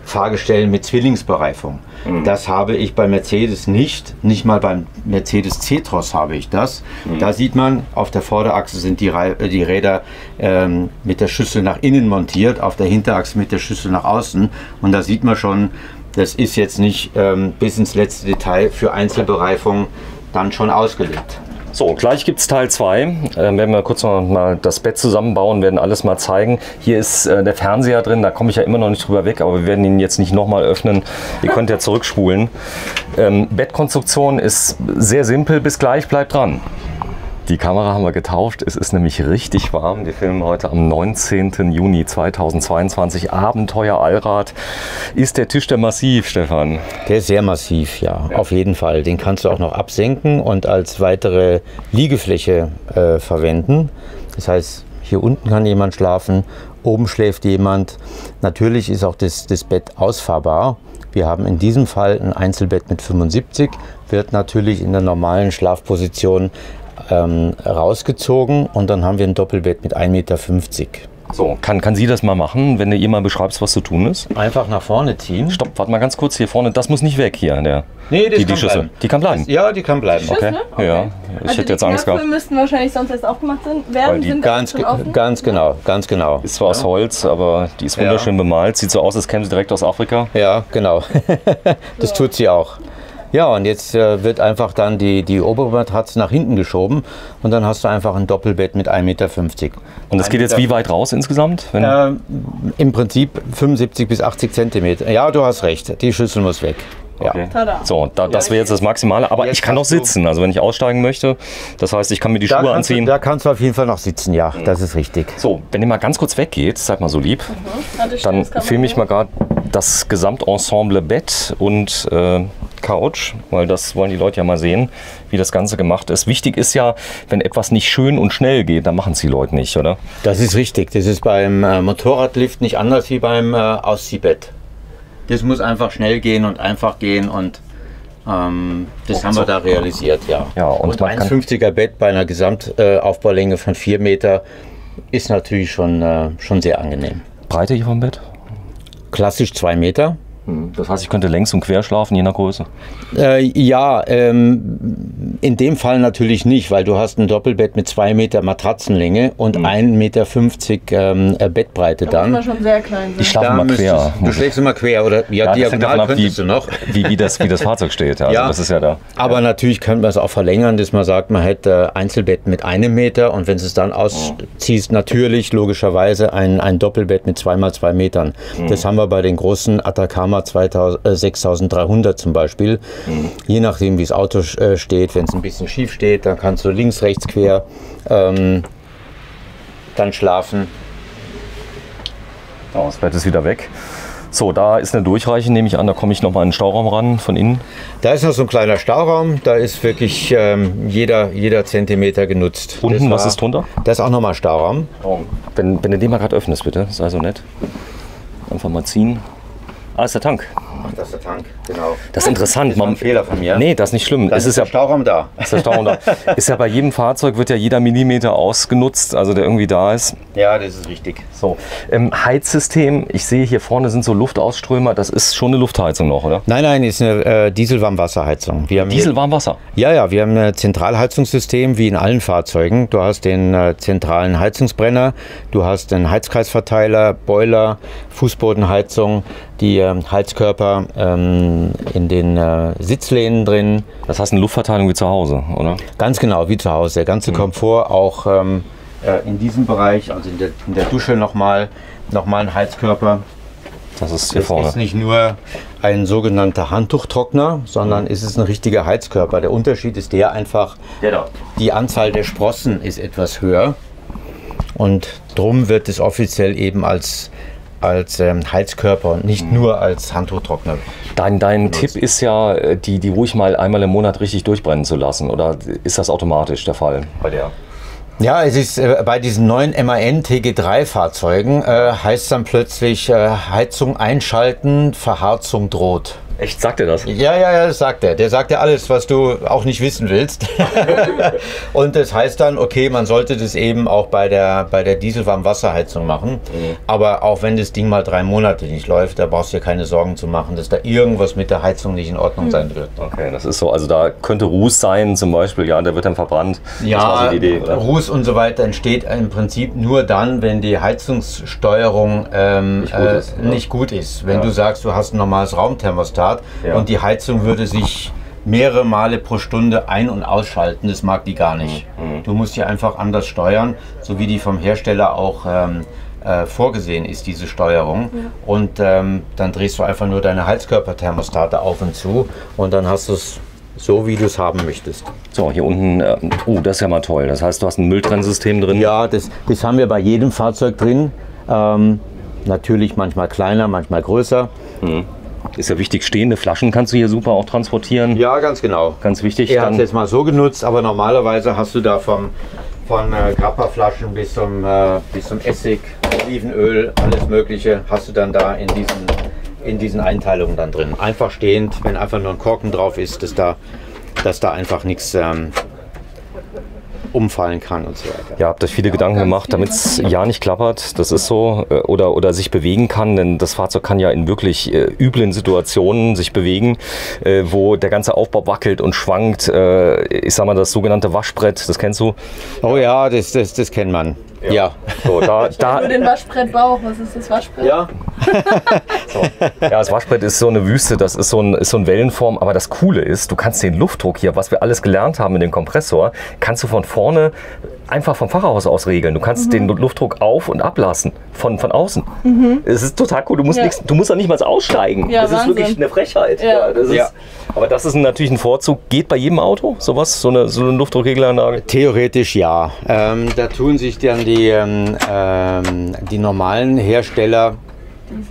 Fahrgestellen mit Zwillingsbereifung. Das habe ich bei Mercedes nicht mal beim Mercedes C-Cross habe ich das. Da sieht man, auf der Vorderachse sind die Räder mit der Schüssel nach innen montiert, auf der Hinterachse mit der Schüssel nach außen. Und da sieht man schon, das ist jetzt nicht bis ins letzte Detail für Einzelbereifung dann schon ausgelegt. So, gleich gibt es Teil 2. Werden wir kurz noch mal das Bett zusammenbauen, werden alles mal zeigen. Hier ist der Fernseher drin, da komme ich ja immer noch nicht drüber weg, aber wir werden ihn jetzt nicht nochmal öffnen. Ihr könnt ja zurückspulen. Bettkonstruktion ist sehr simpel, bis gleich, bleibt dran. Die Kamera haben wir getauft, es ist nämlich richtig warm. Wir filmen heute am 19. Juni 2022, Abenteuer Allrad. Ist der Tisch denn massiv, Stefan? Der ist sehr massiv, ja, auf jeden Fall. Den kannst du auch noch absenken und als weitere Liegefläche verwenden. Das heißt, hier unten kann jemand schlafen, oben schläft jemand. Natürlich ist auch das Bett ausfahrbar. Wir haben in diesem Fall ein Einzelbett mit 75, wird natürlich in der normalen Schlafposition rausgezogen und dann haben wir ein Doppelbett mit 1,50 Meter. So, kann sie das mal machen, wenn du ihr mal beschreibst, was zu tun ist? Einfach nach vorne ziehen. Stopp, warte mal ganz kurz hier vorne. Das muss nicht weg hier. Nee, die Schüssel. Bleiben. Die kann bleiben? Ja, die kann bleiben. Okay. Ja, ich hätte jetzt Angst gehabt. Die müssten wahrscheinlich sonst erst aufgemacht werden. Ganz genau. Ist zwar aus Holz, aber die ist wunderschön bemalt. Sieht so aus, als käme sie direkt aus Afrika. Ja, genau. Das tut sie auch. Ja, und jetzt wird einfach dann die obere Matratze nach hinten geschoben und dann hast du einfach ein Doppelbett mit 1,50 Meter. Und das geht jetzt wie weit raus insgesamt? Im Prinzip 75 bis 80 Zentimeter. Ja, du hast recht, die Schüssel muss weg. Ja. Okay. So, das wäre jetzt das Maximale, aber ich kann noch sitzen, also wenn ich aussteigen möchte. Das heißt, ich kann mir die Schuhe anziehen. Da kannst du auf jeden Fall noch sitzen, ja, das ist richtig. So, wenn ihr mal ganz kurz weggeht, seid mal so lieb, dann filme ich mal gerade das Gesamtensemble Bett und Couch, weil das wollen die Leute ja mal sehen, wie das Ganze gemacht ist. Wichtig ist ja, wenn etwas nicht schön und schnell geht, dann machen es die Leute nicht, oder? Das ist richtig. Das ist beim Motorradlift nicht anders wie beim Ausziehbett. Das muss einfach schnell gehen und einfach gehen und das haben wir da realisiert, ja. Und ein 1,50er Bett bei einer Gesamtaufbaulänge von 4 Meter ist natürlich schon sehr angenehm. Breite hier vom Bett? Klassisch 2 Meter. Das heißt, ich könnte längs und quer schlafen, je nach Größe? In dem Fall natürlich nicht, weil du hast ein Doppelbett mit 2 Meter Matratzenlänge und 1,50 Meter Bettbreite dann. Das ist schon sehr klein. Ich schlafe mal quer. Du schläfst immer quer oder diagonal könntest du noch. Wie das Fahrzeug steht. Also das ist ja da. Aber natürlich könnte man es auch verlängern, dass man sagt, man hätte Einzelbett mit 1 Meter und wenn du es dann ausziehst, natürlich logischerweise ein Doppelbett mit 2x2 Metern. Das haben wir bei den großen Atacama 6300 zum Beispiel. Je nachdem, wie das Auto steht, wenn es ein bisschen schief steht, dann kannst du links, rechts quer dann schlafen. Das Bett ist wieder weg. So, da ist eine Durchreiche, nehme ich an, da komme ich nochmal in den Stauraum ran von innen. Da ist noch so ein kleiner Stauraum, da ist wirklich jeder Zentimeter genutzt. Unten, was ist drunter? Das ist auch nochmal Stauraum. Wenn du den mal gerade öffnest, bitte, sei so nett. Einfach mal ziehen. Ah, ist der Tank. Das ist der Tank, genau. Das ist interessant. Das war ein Fehler von mir. Nee, das ist nicht schlimm. Es ist der Stauraum da. Ist der Stauraum da. Ist ja bei jedem Fahrzeug, wird ja jeder Millimeter ausgenutzt, also der irgendwie da ist. Ja, das ist richtig. So, Heizsystem, ich sehe hier vorne sind so Luftausströmer, das ist schon eine Luftheizung noch, oder? Nein, ist eine Dieselwarmwasserheizung. Dieselwarmwasser? Ja, wir haben ein Zentralheizungssystem wie in allen Fahrzeugen. Du hast den zentralen Heizungsbrenner, du hast den Heizkreisverteiler, Boiler, Fußbodenheizung, die Heizkörper in den Sitzlehnen drin. Das heißt eine Luftverteilung wie zu Hause, oder? Ganz genau, wie zu Hause. Der ganze Komfort auch in diesem Bereich, also in der Dusche nochmal ein Heizkörper. Das ist hier vorne. Das ist nicht nur ein sogenannter Handtuchtrockner, sondern es ist ein richtiger Heizkörper. Der Unterschied ist einfach, die Anzahl der Sprossen ist etwas höher und drum wird es offiziell eben als Heizkörper und nicht nur als Handtuchtrockner. Dein Tipp ist ja, die ruhig mal einmal im Monat richtig durchbrennen zu lassen, oder ist das automatisch der Fall bei der? Ja, es ist bei diesen neuen MAN TG3 Fahrzeugen heißt dann plötzlich Heizung einschalten, Verharzung droht. Echt, sagt er das? Ja, das sagt er. Der sagt ja alles, was du auch nicht wissen willst. Und das heißt dann, okay, man sollte das eben auch bei der Dieselwarmwasserheizung machen. Aber auch wenn das Ding mal 3 Monate nicht läuft, da brauchst du dir keine Sorgen zu machen, dass da irgendwas mit der Heizung nicht in Ordnung sein wird. Okay, das ist so. Also da könnte Ruß sein zum Beispiel, ja, der wird dann verbrannt. Ja, das war so die Idee, oder? Ruß und so weiter entsteht im Prinzip nur dann, wenn die Heizungssteuerung nicht gut ist. Wenn du sagst, du hast ein normales Raumthermostat und die Heizung würde sich mehrere Male pro Stunde ein- und ausschalten, das mag die gar nicht. Du musst die einfach anders steuern, so wie die vom Hersteller auch vorgesehen ist, diese Steuerung. Und dann drehst du einfach nur deine Heizkörperthermostate auf und zu und dann hast du es so, wie du es haben möchtest. So, hier unten, das ist ja mal toll. Das heißt, du hast ein Mülltrennsystem drin? Ja, das haben wir bei jedem Fahrzeug drin. Natürlich manchmal kleiner, manchmal größer. Ist ja wichtig, stehende Flaschen kannst du hier super auch transportieren. Ja, ganz genau. Ganz wichtig. Er hat es jetzt mal so genutzt, aber normalerweise hast du da von Grappa-Flaschen bis zum Essig, Olivenöl, alles Mögliche, hast du dann da in diesen Einteilungen dann drin. Einfach stehend, wenn einfach nur ein Korken drauf ist, dass da einfach nichts umfallen kann und so weiter. Ja, habt euch viele Gedanken gemacht, damit es ja nicht klappert, das ist so, oder sich bewegen kann, denn das Fahrzeug kann ja in wirklich üblen Situationen sich bewegen, wo der ganze Aufbau wackelt und schwankt. Ich sag mal, das sogenannte Waschbrett, das kennst du? Oh ja, das kennt man. Ja. So, Nur den Waschbrettbauch, was ist das Waschbrett? Ja. So. Ja, das Waschbrett ist so eine Wüste, das ist so ein Wellenform, aber das Coole ist, du kannst den Luftdruck hier, was wir alles gelernt haben mit dem Kompressor, kannst du von vorne einfach vom Fahrerhaus aus regeln. Du kannst den Luftdruck auf- und ablassen von außen. Es ist total cool, du musst da nicht mal aussteigen. Ja, das ist Wahnsinn. wirklich eine Frechheit. Ja. Aber das ist natürlich ein Vorzug. Geht bei jedem Auto sowas, so eine Luftdruckregelanlage? Theoretisch ja. Da tun sich dann die normalen Hersteller,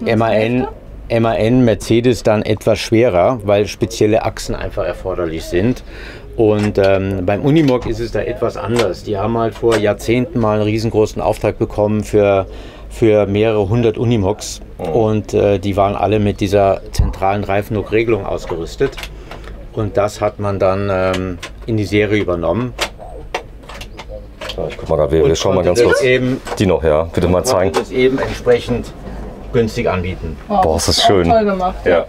MAN, Mercedes, dann etwas schwerer, weil spezielle Achsen einfach erforderlich sind. Und beim Unimog ist es da etwas anders. Die haben halt vor Jahrzehnten mal einen riesengroßen Auftrag bekommen für mehrere hundert Unimogs. Und die waren alle mit dieser zentralen Reifendruckregelung ausgerüstet. Und das hat man dann in die Serie übernommen. Ich guck mal gerade, wir schauen mal ganz kurz. Die noch, ja, bitte mal zeigen. Das eben entsprechend günstig anbieten. Wow, Boah, ist das schön. Toll gemacht. Ja.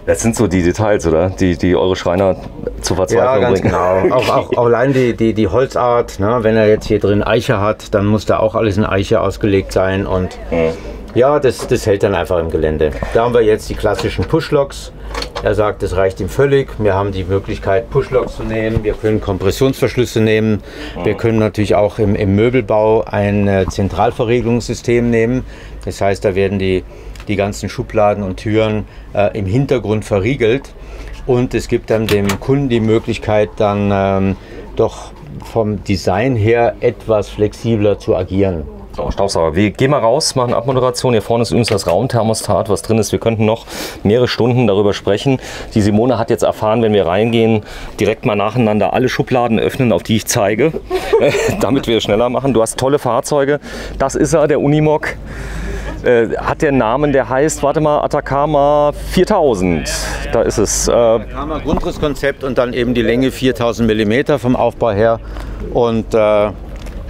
Das sind so die Details, oder? Die eure Schreiner zur Verzweiflung ganz bringen. genau. Auch allein die Holzart, ne? Wenn er jetzt hier drin Eiche hat, dann muss da auch alles in Eiche ausgelegt sein. Und ja, das hält dann einfach im Gelände. Da haben wir jetzt die klassischen Pushlocks. Er sagt, das reicht ihm völlig. Wir haben die Möglichkeit, Pushlocks zu nehmen. Wir können Kompressionsverschlüsse nehmen. Wir können natürlich auch im Möbelbau ein Zentralverriegelungssystem nehmen. Das heißt, da werden die ganzen Schubladen und Türen im Hintergrund verriegelt. Und es gibt dann dem Kunden die Möglichkeit, dann doch vom Design her etwas flexibler zu agieren. So, Staubsauger, wir gehen mal raus, machen Abmoderation. Hier vorne ist übrigens das Raumthermostat, was drin ist. Wir könnten noch mehrere Stunden darüber sprechen. Die Simone hat jetzt erfahren, wenn wir reingehen, direkt mal nacheinander alle Schubladen öffnen, auf die ich zeige, damit wir es schneller machen. Du hast tolle Fahrzeuge. Das ist er, der Unimog. Hat der Namen, der heißt, warte mal, Atacama 4000. Da ist es. Atacama Grundrisskonzept und dann eben die Länge 4000 mm vom Aufbau her. Und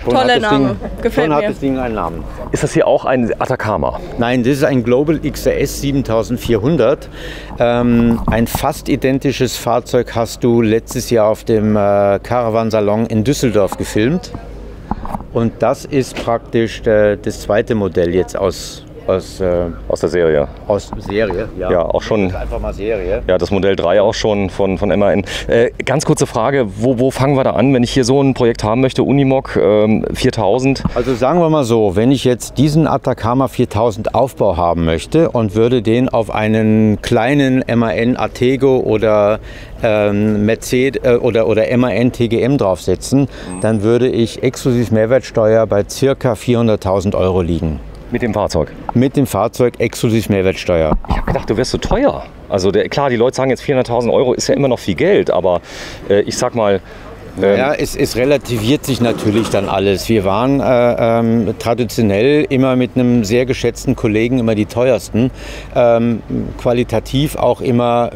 Toller Name, gefällt mir. Schon hat mir. das Ding einen Namen. Ist das hier auch ein Atacama? Nein, das ist ein Global XRS 7400. Ein fast identisches Fahrzeug hast du letztes Jahr auf dem Caravan-Salon in Düsseldorf gefilmt. Und das ist praktisch das zweite Modell jetzt aus der Serie. Aus Serie, ja. Ja, auch schon. Einfach mal Serie. Ja, das Modell 3 auch schon von MAN. Ganz kurze Frage, wo fangen wir da an, wenn ich hier so ein Projekt haben möchte, Unimog 4000? Also sagen wir mal so, wenn ich jetzt diesen Atacama 4000 Aufbau haben möchte und würde den auf einen kleinen MAN Atego oder Mercedes oder MAN TGM draufsetzen, dann würde ich exklusiv Mehrwertsteuer bei ca. 400.000 € liegen. Mit dem Fahrzeug? Mit dem Fahrzeug exklusiv Mehrwertsteuer. Ich habe gedacht, du wärst so teuer. Also klar, die Leute sagen jetzt 400.000 € ist ja immer noch viel Geld, aber ich sag mal, Ja, es relativiert sich natürlich dann alles. Wir waren traditionell immer mit einem sehr geschätzten Kollegen immer die teuersten. Qualitativ auch immer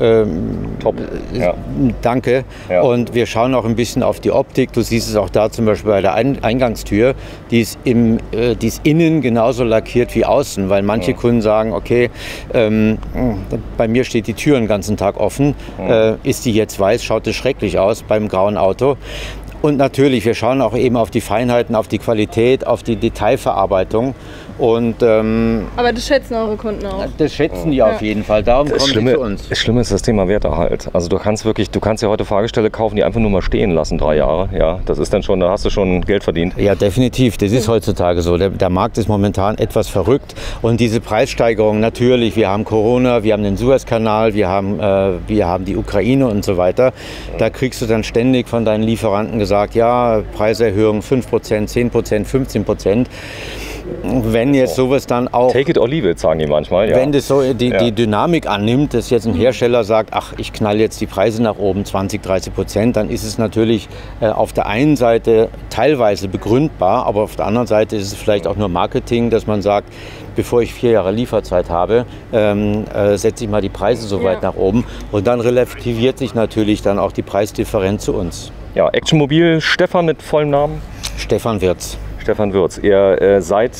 Top. Ja. Danke. Ja. Und wir schauen auch ein bisschen auf die Optik. Du siehst es auch da zum Beispiel bei der Eingangstür. Die ist innen genauso lackiert wie außen, weil manche Kunden sagen, okay, bei mir steht die Tür den ganzen Tag offen. Ist die jetzt weiß, schaut es schrecklich aus beim grauen Auto. Und natürlich, wir schauen auch eben auf die Feinheiten, auf die Qualität, auf die Detailverarbeitung. Und, aber das schätzen eure Kunden auch. Das schätzen die auf jeden Fall. Darum kommen die zu uns. Das Schlimme ist das Thema Werterhalt. Also du kannst ja heute Fahrgestelle kaufen, die einfach nur mal stehen lassen, 3 Jahre. Ja, das ist dann schon, da hast du schon Geld verdient. Ja, definitiv. Das ist heutzutage so. Der Markt ist momentan etwas verrückt. Und diese Preissteigerung, natürlich, wir haben Corona, wir haben den Suezkanal, wir haben die Ukraine und so weiter. Da kriegst du dann ständig von deinen Lieferanten gesagt, ja, Preiserhöhung 5%, 10%, 15%. Wenn jetzt sowas dann auch... Take it or leave it, sagen die manchmal. Ja. Wenn das so die Dynamik annimmt, dass jetzt ein Hersteller sagt, ach, ich knall jetzt die Preise nach oben 20-30%, dann ist es natürlich auf der einen Seite teilweise begründbar, aber auf der anderen Seite ist es vielleicht auch nur Marketing, dass man sagt, bevor ich 4 Jahre Lieferzeit habe, setze ich mal die Preise so weit nach oben. Und dann relativiert sich natürlich dann auch die Preisdifferenz zu uns. Ja, Actionmobil, Stefan mit vollem Namen? Stefan Wirz. Stefan Wirz. Ihr seid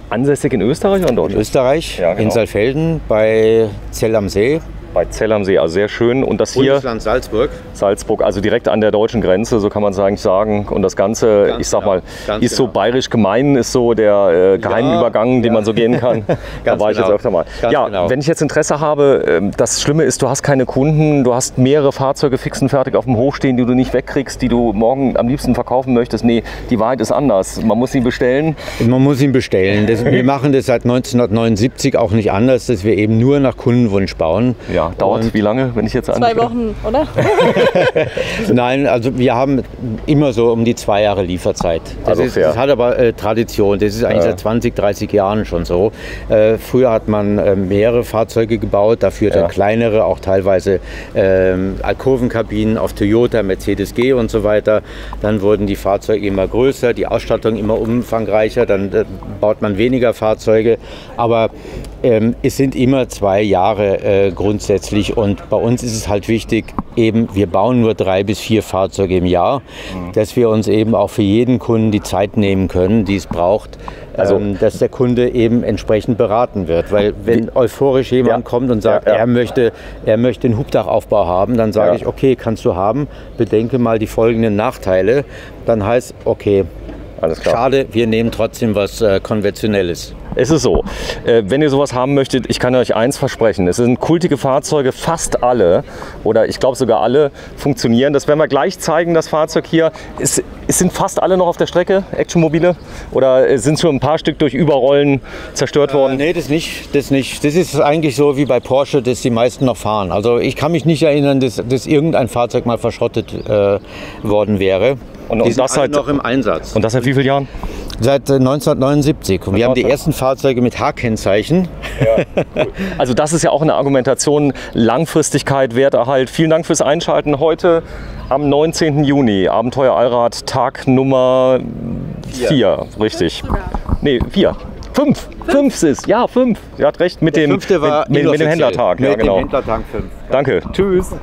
ansässig in Österreich oder in Deutschland? In Österreich, ja, genau. In Saalfelden, bei Zell am See. Bei Zell am See, also sehr schön. Und das hier, Bundesland Salzburg. Salzburg, also direkt an der deutschen Grenze, so kann man es eigentlich sagen. Und das Ganze, Ganz ich sag genau. mal, Ganz ist so genau. bayerisch gemein, ist so der Geheimübergang, den man so gehen kann. Da war ich jetzt öfter mal. Ganz Ja, genau. wenn ich jetzt Interesse habe, das Schlimme ist, du hast keine Kunden, du hast mehrere Fahrzeuge fix und fertig auf dem Hof stehen, die du nicht wegkriegst, die du morgen am liebsten verkaufen möchtest. Nee, die Wahrheit ist anders. Man muss sie bestellen. Man muss ihn bestellen. Wir machen das seit 1979 auch nicht anders, dass wir eben nur nach Kundenwunsch bauen. Ja, dauert wie lange, wenn ich jetzt 2 Wochen, oder? Nein, also wir haben immer so um die 2 Jahre Lieferzeit. Das hat aber Tradition. Das ist eigentlich seit 20, 30 Jahren schon so. Früher hat man mehrere Fahrzeuge gebaut, dafür dann kleinere, auch teilweise Alkovenkabinen auf Toyota, Mercedes G und so weiter. Dann wurden die Fahrzeuge immer größer, die Ausstattung immer umfangreicher, dann baut man weniger Fahrzeuge. Aber es sind immer 2 Jahre grundsätzlich und bei uns ist es halt wichtig, eben wir bauen nur 3 bis 4 Fahrzeuge im Jahr, dass wir uns eben auch für jeden Kunden die Zeit nehmen können, die es braucht, also, dass der Kunde eben entsprechend beraten wird. Weil wenn euphorisch jemand kommt und sagt, er möchte einen Hubdachaufbau haben, dann sage ich, okay, kannst du haben, bedenke mal die folgenden Nachteile. Dann heißt, okay, alles klar. Schade, wir nehmen trotzdem was Konventionelles. Es ist so, wenn ihr sowas haben möchtet, ich kann euch eins versprechen, es sind kultige Fahrzeuge, fast alle oder ich glaube sogar alle funktionieren. Das werden wir gleich zeigen, das Fahrzeug hier. Es sind fast alle noch auf der Strecke, Actionmobile, oder sind schon ein paar Stück durch Überrollen zerstört worden? Nee, das nicht. Das ist eigentlich so wie bei Porsche, dass die meisten noch fahren. Also ich kann mich nicht erinnern, dass irgendein Fahrzeug mal verschrottet worden wäre. Und die sind das alle seit noch im Einsatz. Und das seit wie vielen Jahren? Seit 1979. Und wir haben die ersten Fahrzeuge mit H-Kennzeichen. Ja, cool. Also das ist ja auch eine Argumentation, Langfristigkeit, Werterhalt. Vielen Dank fürs Einschalten. Heute am 19. Juni, Abenteuer Allrad, Tag Nummer 4. Richtig. Nee, 4. 5. 5 ist es. Ja, 5. Ihr habt recht mit dem, mit dem Händlertag. Mit ja, genau. dem Händlertag 5. Danke. Tschüss.